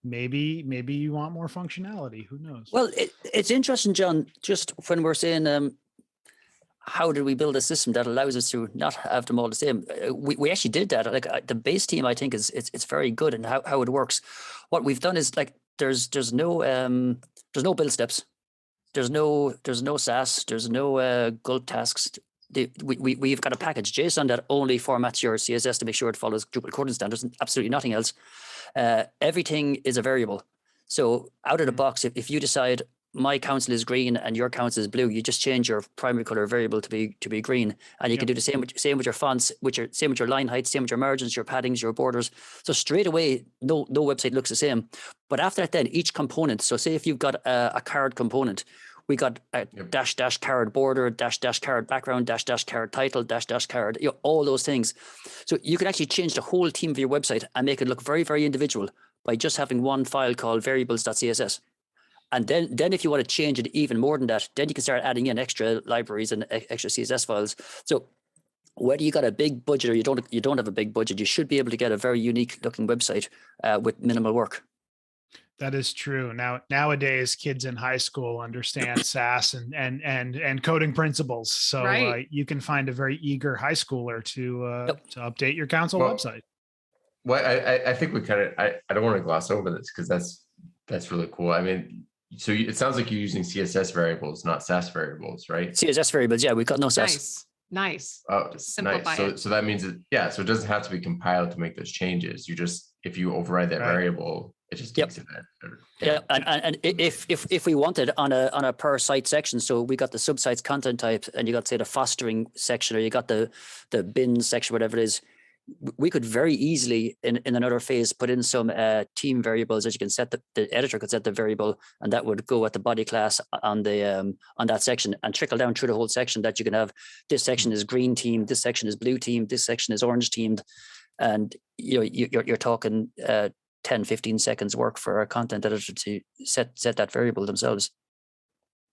maybe you want more functionality. Who knows? Well, it's interesting, John. Just when we're saying, how do we build a system that allows us to not have them all the same? We actually did that. Like the base team, I think it's very good, and how it works. What we've done is like there's no build steps. There's no SAS. There's no gulp tasks. We've got a package JSON that only formats your CSS to make sure it follows Drupal coding standards, and absolutely nothing else. Everything is a variable. So out of the box, if you decide my council is green and your council is blue, you just change your primary color variable to be green, and you can do the same with your fonts, same with your line heights, same with your margins, your paddings, your borders. So straight away, no website looks the same. But after that, then each component. So say if you've got a card component, we got a dash card border, dash card background, dash card title, dash card, all those things. So you can actually change the whole theme of your website and make it look very, very individual by just having one file called variables.css. And then if you want to change it even more than that, then you can start adding in extra libraries and extra CSS files. So whether you got a big budget or you don't have a big budget, you should be able to get a very unique looking website with minimal work. That is true. Nowadays, kids in high school understand SAS and coding principles. So Right. you can find a very eager high schooler to update your council Well, website. Well, I think we kind of, I don't want to gloss over this because that's really cool. I mean, so it sounds like you're using CSS variables, not SAS variables, right? CSS variables, yeah, we've got no SAS. Nice. Oh, Just simplify it. So that means so it doesn't have to be compiled to make those changes. You just, if you override that Right. variable, it just takes it back. Yeah, and if we wanted on a per site section, so we got the subsites content type, and you got, say, the fostering section, or you got the bin section, whatever it is, we could very easily in another phase put in some team variables that you can set. The editor could set the variable, and that would go at the body class on the on that section and trickle down through the whole section. That you can have, this section is green teamed, this section is blue teamed, this section is orange teamed, and you're talking 10-15 seconds work for a content editor to set that variable themselves.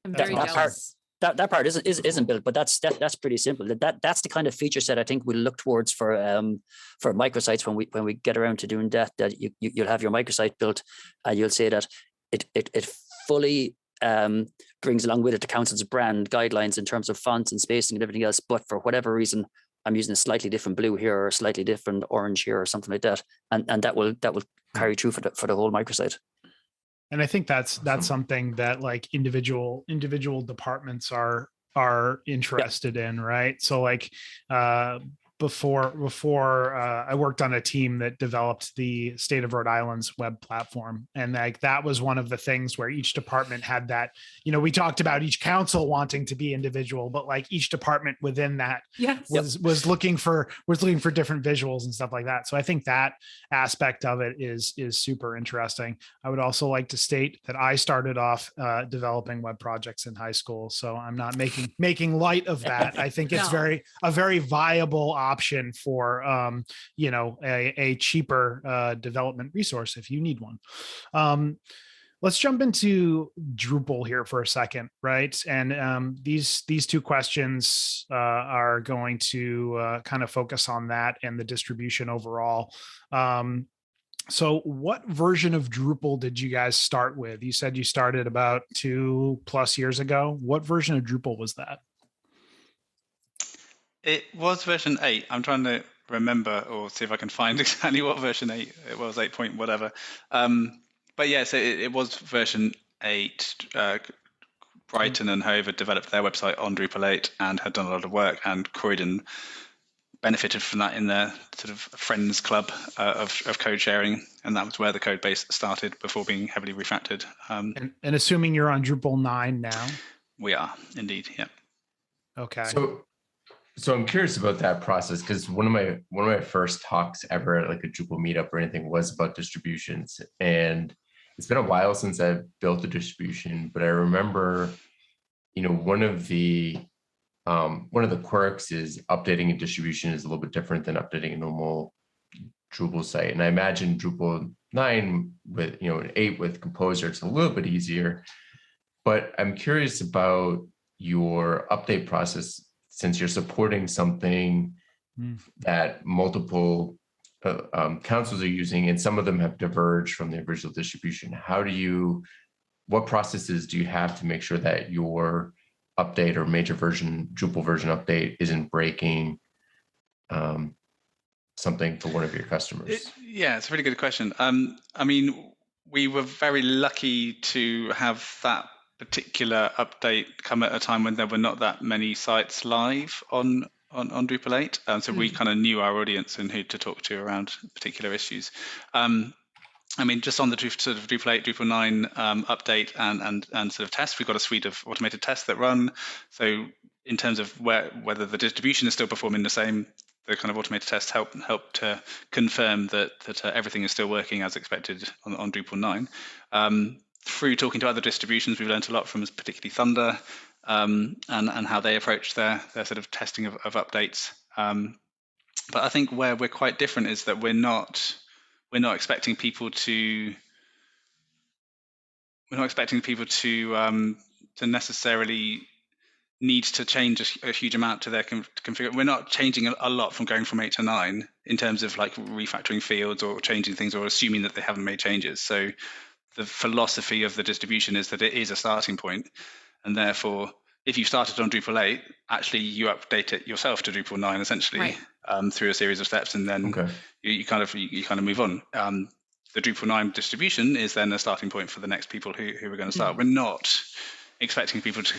I'm very that jealous. That part isn't built, but that's pretty simple. That's the kind of feature set I think we'll look towards for microsites when we get around to doing that. That you'll have your microsite built, and you'll say that it fully brings along with it the council's brand guidelines in terms of fonts and spacing and everything else. But for whatever reason, I'm using a slightly different blue here or a slightly different orange here or something like that, and that will carry through for the whole microsite. And I think that's something that like individual departments are interested in, right? So like before I worked on a team that developed the state of Rhode Island's web platform, and like that was one of the things where each department had that, we talked about each council wanting to be individual, but like each department within that was looking for different visuals and stuff like that. So I think that aspect of it is super interesting. I would also like to state that I started off developing web projects in high school, so I'm not making light of that. I think it's a very viable option for a cheaper development resource if you need one. Let's jump into Drupal here for a second, right? And these two questions are going to kind of focus on that and the distribution overall. So what version of Drupal did you guys start with? You said you started about 2+ years ago. What version of Drupal was that? It was version 8. I'm trying to remember or see if I can find exactly what version 8 it was, 8 point whatever. But yeah, so it was version 8. Brighton and Hove had developed their website on Drupal 8 and had done a lot of work, and Croydon benefited from that in their sort of friends club of code sharing, and that was where the code base started before being heavily refactored. And assuming you're on Drupal 9 now? We are indeed, yeah. Okay. So I'm curious about that process, because one of my first talks ever at like a Drupal meetup or anything was about distributions, and it's been a while since I've built a distribution, but I remember, one of the quirks is updating a distribution is a little bit different than updating a normal Drupal site. And I imagine Drupal 9 with, 8 with Composer, it's a little bit easier, but I'm curious about your update process, since you're supporting something that multiple councils are using, and some of them have diverged from the original distribution. What processes do you have to make sure that your update or major version, Drupal version update, isn't breaking something for one of your customers? It's a really good question. I mean, we were very lucky to have that particular update come at a time when there were not that many sites live on Drupal 8. So we kind of knew our audience and who to talk to around particular issues. I mean, just on the sort of Drupal 8, Drupal 9 update and sort of tests, we've got a suite of automated tests that run. So in terms of whether the distribution is still performing the same, the kind of automated tests help to confirm that everything is still working as expected on Drupal 9. Through talking to other distributions, we've learned a lot from particularly Thunder and how they approach their sort of testing of updates. But I think where we're quite different is that we're not expecting people to necessarily need to change a huge amount to their configuration. We're not changing a lot from going from 8 to 9 in terms of like refactoring fields or changing things or assuming that they haven't made changes. So the philosophy of the distribution is that it is a starting point, and therefore, if you started on Drupal 8, actually you update it yourself to Drupal 9 essentially, through a series of steps, and then you kind of move on. The Drupal 9 distribution is then a starting point for the next people who are going to start. We're not expecting people to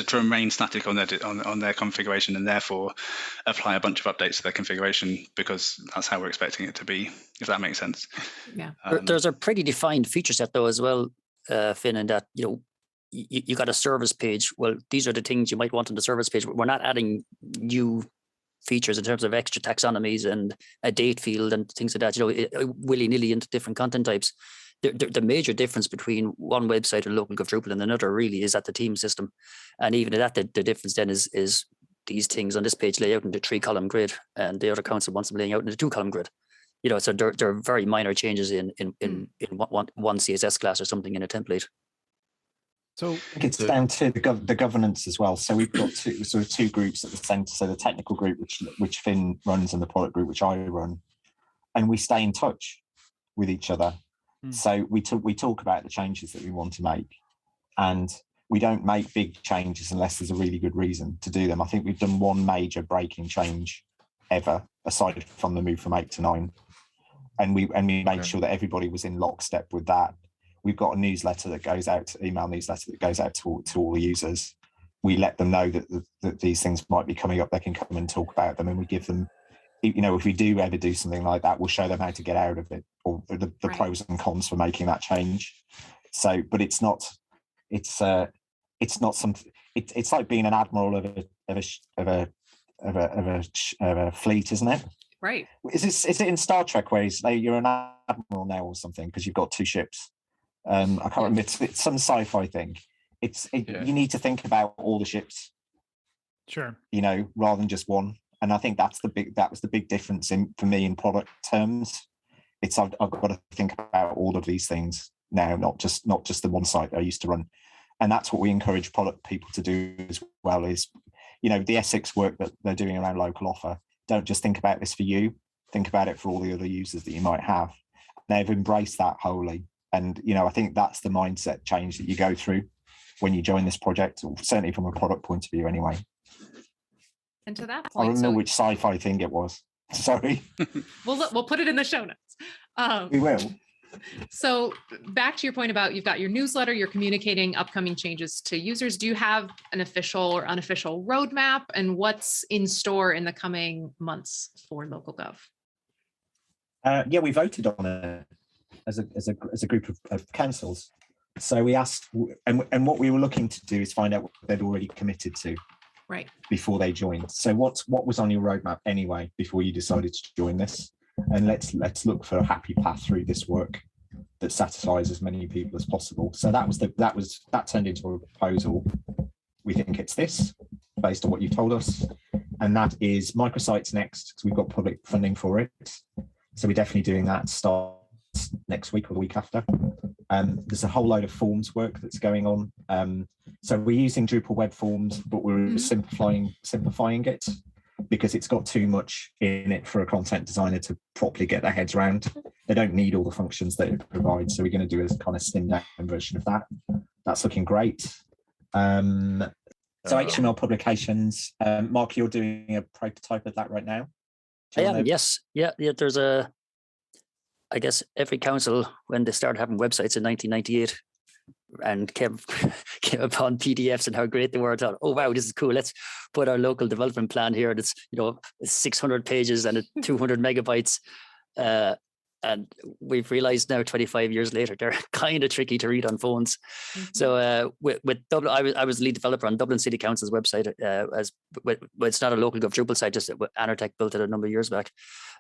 to remain static on their configuration, and therefore apply a bunch of updates to their configuration, because that's how we're expecting it to be, if that makes sense. Yeah. There's a pretty defined feature set though as well, Finn, in that, you got a service page. Well, these are the things you might want on the service page, but we're not adding new features in terms of extra taxonomies and a date field and things like that, willy-nilly into different content types. The major difference between one website and LocalGov Drupal and another really is at the theme system. And even at that, the difference then is these things on this page lay out in the 3-column grid, and the other council wants them laying out in the 2-column grid. So there are very minor changes in one CSS class or something in a template. So I think it's down to the governance as well. So we've got two groups at the centre. So the technical group, which Finn runs, and the product group, which I run, and we stay in touch with each other. So we talk about the changes that we want to make, and we don't make big changes unless there's a really good reason to do them. I think we've done one major breaking change ever, aside from the move from 8 to 9, and we made sure that everybody was in lockstep with that. We've got a newsletter that goes out, email newsletter that goes out to all the users. We let them know that these things might be coming up. They can come and talk about them, and we give them, if we do ever do something like that, we'll show them how to get out of it, or the pros and cons for making that change. So, but it's not something. It's like being an admiral of a fleet, isn't it? Right. Is it in Star Trek where you're an admiral now or something because you've got 2 ships? I can't remember. It's some sci-fi thing. You need to think about all the ships. Sure. Rather than just one. And I think that was the big difference for me in product terms. I've got to think about all of these things now, not just the one site I used to run. And that's what we encourage product people to do as well, is, the Essex work that they're doing around local offer. Don't just think about this for you, think about it for all the other users that you might have. They've embraced that wholly. And, I think that's the mindset change that you go through when you join this project, or certainly from a product point of view anyway. And to that I point, remember which sci-fi thing it was. Sorry. We'll put it in the show notes. We will. So back to your point about you've got your newsletter, you're communicating upcoming changes to users. Do you have an official or unofficial roadmap, and what's in store in the coming months for LocalGov? We voted on it as a group of councils. So we asked, and what we were looking to do is find out what they'd already committed to. Right. Before they joined. So what was on your roadmap anyway before you decided to join this? And let's look for a happy path through this work that satisfies as many people as possible. So that turned into a proposal. We think it's this, based on what you told us, and that is microsites next, because we've got public funding for it. So we're definitely doing that. Start next week or the week after. There's a whole load of forms work that's going on. So we're using Drupal web forms, but we're simplifying it, because it's got too much in it for a content designer to properly get their heads around. They don't need all the functions that it provides. So we're going to do a kind of slimmed down version of that. That's looking great. So HTML publications. Mark, you're doing a prototype of that right now? I am, yes. Yeah, there's I guess every council, when they started having websites in 1998 and came upon PDFs and how great they were, thought, oh, wow, this is cool. Let's put our local development plan here. That's, 600 pages and 200 megabytes. And we've realized now 25 years later, they're kind of tricky to read on phones. Mm-hmm. So with Dublin, I was lead developer on Dublin City Council's website. It's not a LocalGov Drupal site, just Anartech built it a number of years back.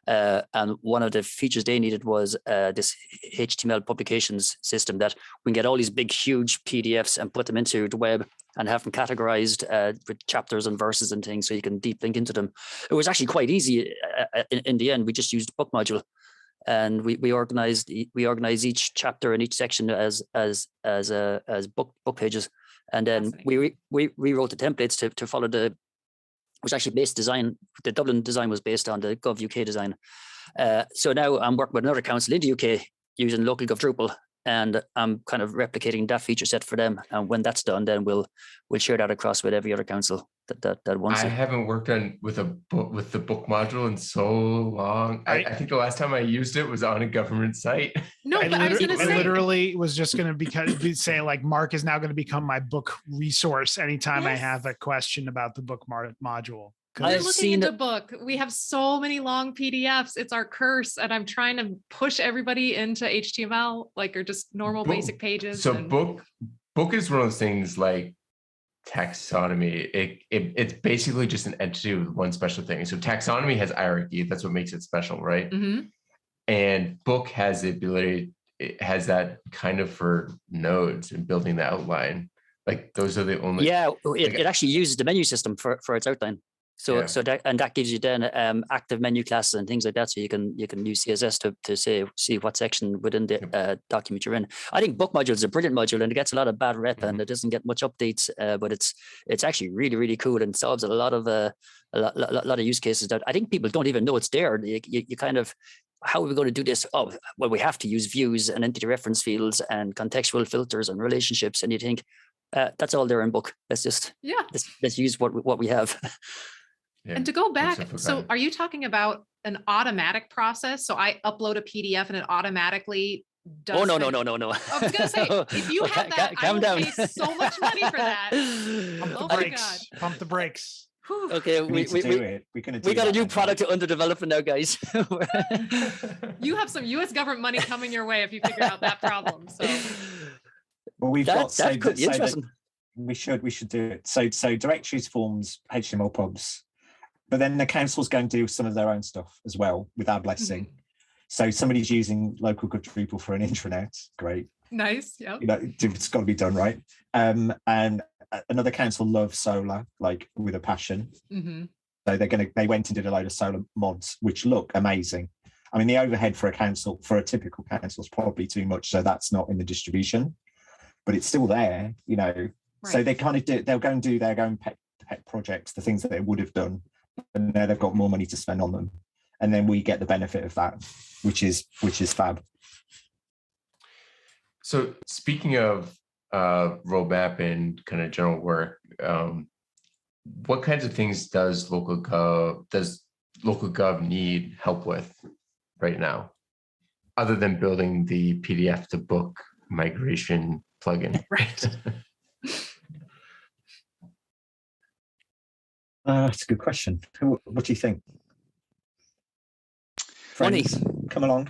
And one of the features they needed was this HTML publications system, that we can get all these big, huge PDFs and put them into the web and have them categorized with chapters and verses and things, so you can deep link into them. It was actually quite easy in the end. We just used the book module. And we organized each chapter and each section as book pages, and then we rewrote the templates to follow which actually based design. The Dublin design was based on the Gov UK design, So now I'm working with another council in the UK using LocalGov Drupal, and I'm kind of replicating that feature set for them. And when that's done, then we'll share that across with every other council that wants I it. haven't worked on with the book module in so long. I think the last time I used it was on a government site. No, I but I was going to say, literally was just going to be saying like Mark is now going to become my book resource anytime I have a question about the book module. we're I've looking seen into it. book. We have so many long PDFs. It's our curse. And I'm trying to push everybody into HTML, like, or just normal basic pages. So book is one of those things like taxonomy. It's basically just an entity with one special thing. So taxonomy has hierarchy. That's what makes it special, right? Mhm. And book has the ability, it has that kind of for nodes and building the outline. Like those are the only. Yeah, it actually uses the menu system for its outline. So Yeah. that gives you then active menu classes and things like that. So you can use CSS to see what section within the document you're in. I think book module is a brilliant module, and it gets a lot of bad rep, and it doesn't get much updates. But it's actually really, really cool and solves a lot of use cases that I think people don't even know it's there. You kind of, how are we going to do this? Oh, well, we have to use views and entity reference fields and contextual filters and relationships. And you think that's all there in book. Let's use what we have. Yeah. And to go back, so are you talking about an automatic process? So I upload a PDF and it automatically does. Oh, no. I was going to say, if you have that, I will pay so much money for that. Pump the brakes. Okay, we got a new product under development now, guys. You have some U.S. government money coming your way if you figure out that problem. So, well, we've got that could be interesting. We should do it. So directories, forms, HTML pubs, but then the councils go and do some of their own stuff as well with our blessing. Mm-hmm. So somebody's using LocalGov Drupal for an intranet. Great. Nice. Yeah. It's got to be done right. And another council loves solar, like with a passion. Mm-hmm. So they went and did a load of solar mods, which look amazing. I mean, the overhead for a typical council is probably too much, so that's not in the distribution, but it's still there, Right. So they kind of they'll go and do their own pet projects, the things that they would have done, and now they've got more money to spend on them, and then we get the benefit of that, which is fab. So speaking of roadmap and kind of general work, what kinds of things does LocalGov need help with right now, other than building the PDF to book migration plugin? Right. That's a good question. What do you think? Friends, money. Come along.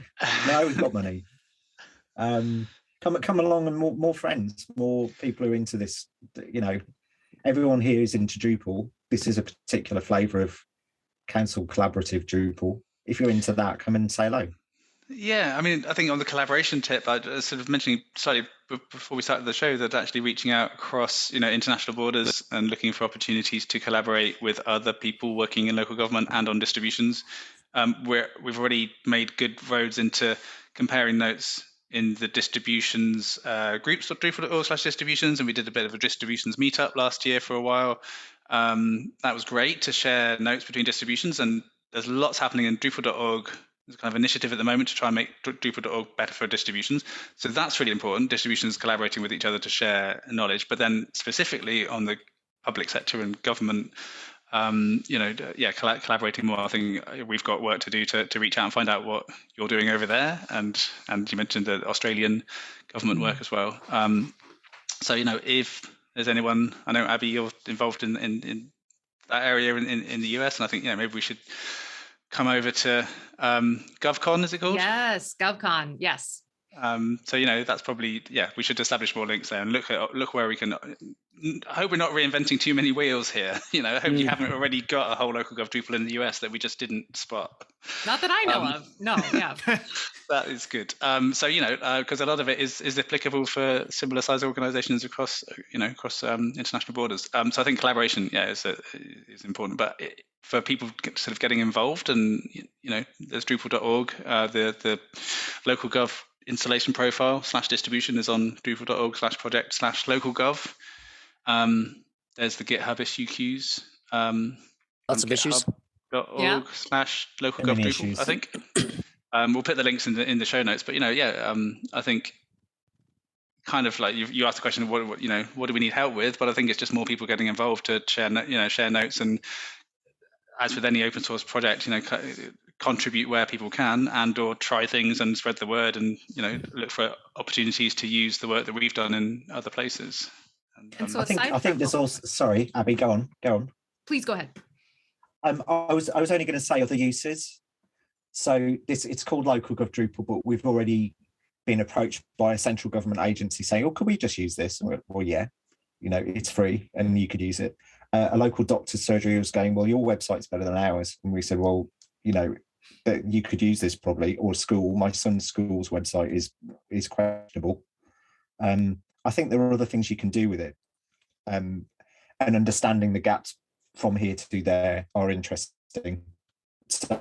No, we've got money. Come along, and more friends, more people who are into this. Everyone here is into Drupal. This is a particular flavour of council collaborative Drupal. If you're into that, come and say hello. Yeah, I mean, I think on the collaboration tip, I was sort of mentioning slightly before we started the show that actually reaching out across, international borders and looking for opportunities to collaborate with other people working in local government and on distributions. We've already made good roads into comparing notes in the distributions groups of Drupal.org/distributions, and we did a bit of a distributions meetup last year for a while. That was great to share notes between distributions, and there's lots happening in Drupal.org. There's a kind of initiative at the moment to try and make Drupal.org better for distributions. So that's really important, distributions collaborating with each other to share knowledge. But then specifically on the public sector and government, collaborating more. I think we've got work to do to reach out and find out what you're doing over there. And you mentioned the Australian government work as well. So, if there's anyone, I know, Abby, you're involved in that area in the US, and I think, maybe we should come over to GovCon, is it called? Yes, GovCon, yes. So, that's probably, we should establish more links there and look where we can. I hope we're not reinventing too many wheels here. I hope you haven't already got a whole LocalGov Drupal in the US that we just didn't spot. Not that I know of. No, yeah. That is good. So, because a lot of it is applicable for similar size organizations across international borders. So I think collaboration, is important. But for people sort of getting involved, and, there's Drupal.org, the LocalGov installation profile /distribution is on Drupal.org/project/LocalGov. There's the GitHub issue queues. Lots of issues. .org / LocalGov Drupal, issues. I think. We'll put the links in the show notes. But I think kind of like you asked the question of what do we need help with? But I think it's just more people getting involved to share notes, and as with any open source project, contribute where people can, and or try things and spread the word, and look for opportunities to use the work that we've done in other places. And so I think there's also, sorry, Abby, go on. Please go ahead. I was only going to say other uses. So it's called LocalGov Drupal, but we've already been approached by a central government agency saying, "Oh, could we just use this?" Well, yeah, it's free and you could use it. A local doctor's surgery was going, "Well, your website's better than ours," and we said, "Well, that you could use this probably." Or school, my son's school's website is questionable. I think there are other things you can do with it, and understanding the gaps from here to there are interesting. So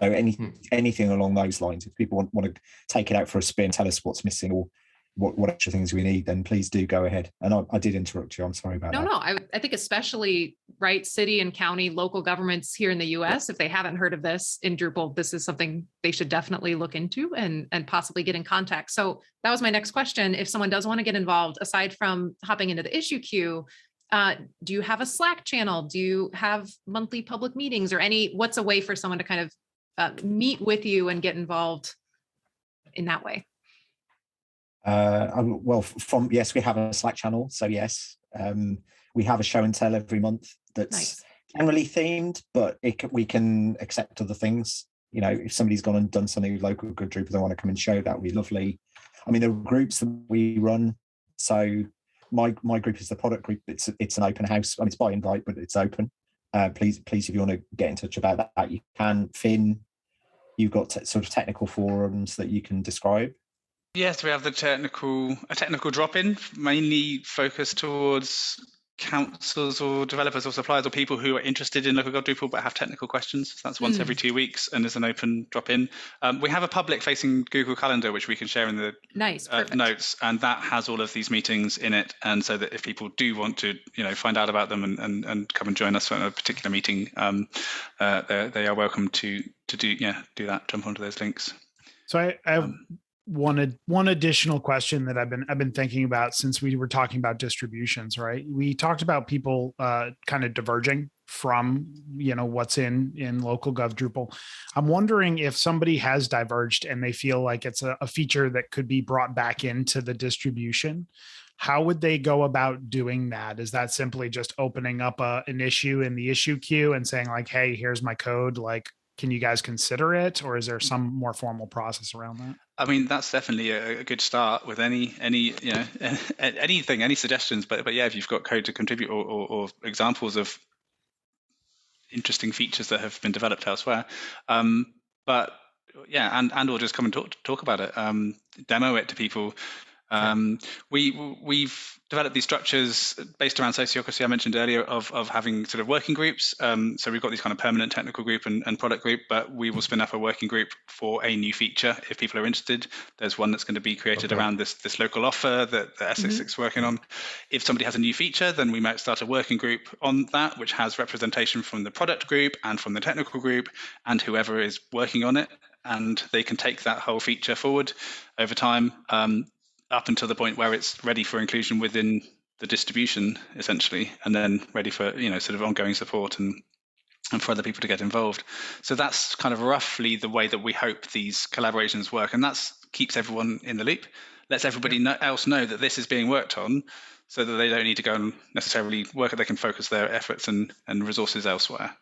anything along those lines, if people want to take it out for a spin, tell us what's missing or what extra things we need, then please do go ahead. And I did interrupt you. I'm sorry about that. No, I think especially city and county, local governments here in the US, if they haven't heard of this in Drupal, this is something they should definitely look into and possibly get in contact. So that was my next question. If someone does want to get involved, aside from hopping into the issue queue, do you have a Slack channel? Do you have monthly public meetings or what's a way for someone to kind of meet with you and get involved in that way? Yes, we have a Slack channel. So yes, we have a show and tell every month that's generally themed, but we can accept other things. If somebody's gone and done something with LocalGov Drupal, they want to come and show, that would be lovely. I mean, there are groups that we run. So my group is the product group. It's an open house. I mean, it's by invite, but it's open. Please, if you want to get in touch about that, you can. Finn, you've got sort of technical forums that you can describe. Yes, we have a technical drop-in, mainly focused towards councils or developers or suppliers or people who are interested in LocalGov Drupal but have technical questions. So that's once every 2 weeks and is an open drop-in. We have a public-facing Google Calendar which we can share in the notes, and that has all of these meetings in it. And so that if people do want to, find out about them and come and join us for a particular meeting, they are welcome to do that. Jump onto those links. So I have one additional question that I've been thinking about since we were talking about distributions, right? We talked about people kind of diverging from what's in LocalGov Drupal. I'm wondering if somebody has diverged and they feel like it's a feature that could be brought back into the distribution. How would they go about doing that? Is that simply just opening up an issue in the issue queue and saying like, "Hey, here's my code, like, can you guys consider it?" Or is there some more formal process around that? I mean, that's definitely a good start with any anything, any suggestions. But yeah, if you've got code to contribute or examples of interesting features that have been developed elsewhere, but yeah, and or just come and talk about it, demo it to people. We've developed these structures based around sociocracy I mentioned earlier of having sort of working groups. So we've got these kind of permanent technical group and product group, but we will spin up a working group for a new feature if people are interested. There's one that's going to be created around this local offer that Essex is working on. If somebody has a new feature, then we might start a working group on that, which has representation from the product group and from the technical group and whoever is working on it. And they can take that whole feature forward over time, up until the point where it's ready for inclusion within the distribution, essentially, and then ready for sort of ongoing support and for other people to get involved. So that's kind of roughly the way that we hope these collaborations work, and that keeps everyone in the loop, lets everybody else know that this is being worked on, so that they don't need to go and necessarily work. They can focus their efforts and resources elsewhere.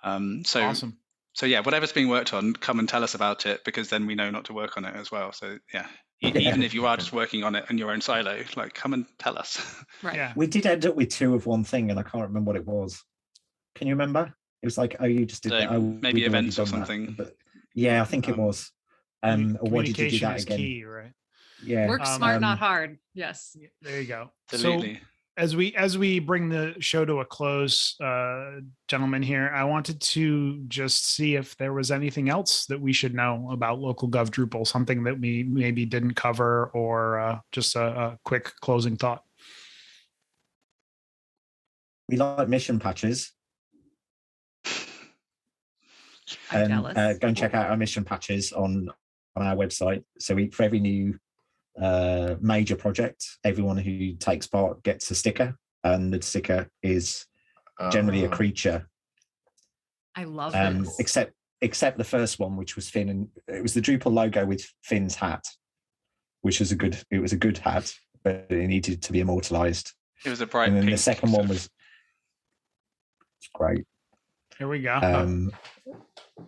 Awesome. So yeah, whatever's being worked on, come and tell us about it, because then we know not to work on it as well. So yeah. Even if you are just working on it in your own silo, like, come and tell us. Right. Yeah. We did end up with 2 of one thing, and I can't remember what it was. Can you remember? It was like, you just did that. Maybe events or something. But yeah, I think it was. Or what did you do that again? Key, right? Yeah. Work smart, not hard. Yes. There you go. Absolutely. So as we bring the show to a close, gentlemen here, I wanted to just see if there was anything else that we should know about LocalGov Drupal, something that we maybe didn't cover, or just a quick closing thought. We like mission patches. I'm And jealous. go and check out our mission patches on our website. So for every new major project, everyone who takes part gets a sticker, and the sticker is generally a creature. I love this. Except the first one, which was Finn, and it was the Drupal logo with Finn's hat, which was a good hat, but it needed to be immortalized. It was a bright and then pink. the second one was great. Here we go.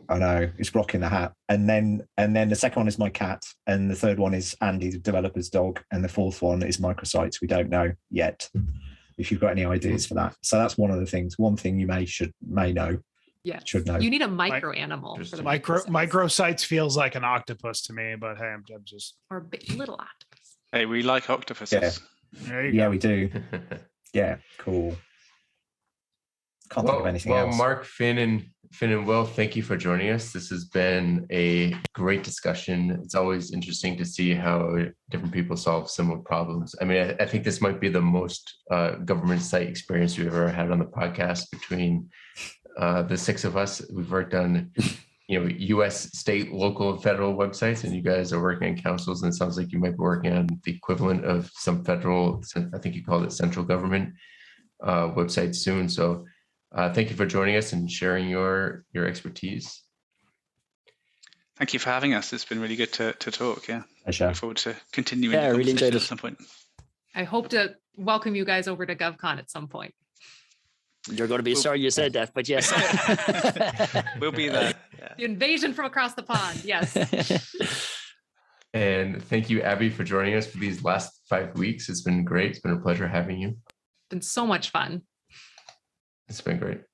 I know it's blocking the hat, and then the second one is my cat, and the third one is Andy, the developer's dog, and the fourth one is microsites. We don't know yet. If you've got any ideas for that, so that's one of the things. One thing you may know. Yeah, should know. You need a micro animal. For the microsites feels like an octopus to me, but hey, I'm just or a big, little octopus. Hey, we like octopuses. Yeah, we do. Yeah, cool. Can't think of anything else. Mark, Finn, and Will, thank you for joining us. This has been a great discussion. It's always interesting to see how different people solve similar problems. I mean, I think this might be the most government site experience we've ever had on the podcast between the six of us. We've worked on, U.S., state, local, and federal websites, and you guys are working on councils, and it sounds like you might be working on the equivalent of some federal, I think you called it central government website soon. So thank you for joining us and sharing your expertise. Thank you for having us. It's been really good to talk. Yeah. Pleasure. Look forward to continuing. Yeah, I really enjoyed it. At some point. I hope to welcome you guys over to GovCon at some point. You're going to be sorry you said that, but yes. We'll be there. Yeah. The invasion from across the pond. Yes. And thank you, Abby, for joining us for these last 5 weeks. It's been great. It's been a pleasure having you. It's been so much fun. It's been great. If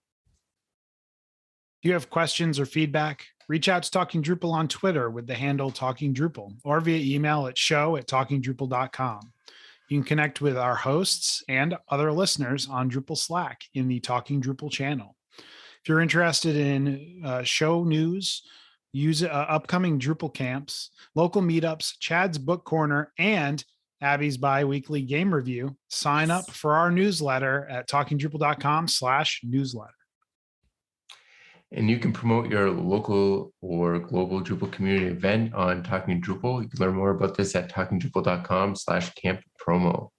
you have questions or feedback, reach out to Talking Drupal on Twitter with the handle Talking Drupal, or via email at show@talkingdrupal.com. You can connect with our hosts and other listeners on Drupal Slack in the Talking Drupal channel. If you're interested in show news, use upcoming Drupal camps, local meetups, Chad's book corner, and Abby's bi-weekly game review, sign up for our newsletter at talkingdrupal.com/newsletter. And you can promote your local or global Drupal community event on Talking Drupal. You can learn more about this at talkingdrupal.com/camp promo.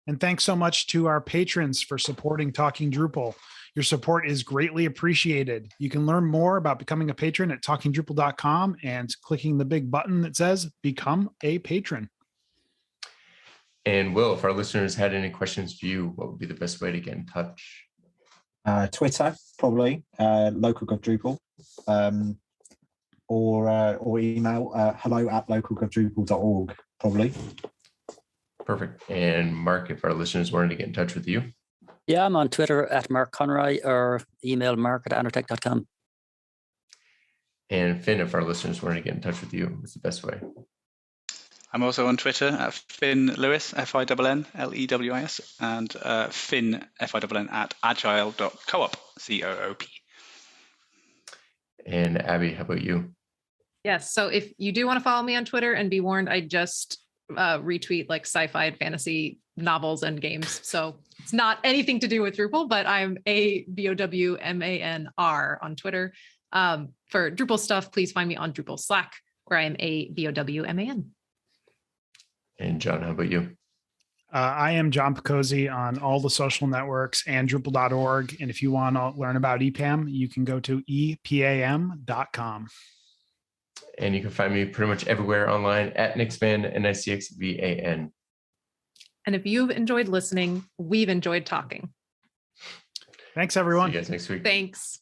And thanks so much to our patrons for supporting Talking Drupal. Your support is greatly appreciated. You can learn more about becoming a patron at talkingdrupal.com and clicking the big button that says Become a Patron. And Will, if our listeners had any questions for you, what would be the best way to get in touch? Twitter, probably, LocalGov Drupal, or email hello@localgovdrupal.org, probably. Perfect. And Mark, if our listeners wanted to get in touch with you? Yeah, I'm on Twitter at Mark Conroy, or email mark@anortech.com. And Finn, if our listeners wanted to get in touch with you, what's the best way? I'm also on Twitter at Finn Lewis, FINNLEWIS, and Finn, FINN, at agile.coop, COOP. And Abby, how about you? Yes. So if you do want to follow me on Twitter, and be warned, I just retweet like sci-fi and fantasy novels and games. So it's not anything to do with Drupal, but I'm ABOWMANR on Twitter. For Drupal stuff, please find me on Drupal Slack, where I am ABOWMAN. And John, how about you? I am John Picozzi on all the social networks and Drupal.org. And if you want to learn about EPAM, you can go to EPAM.com. And you can find me pretty much everywhere online at Nixvan, NICXVAN. And if you've enjoyed listening, we've enjoyed talking. Thanks, everyone. See you guys next week. Thanks.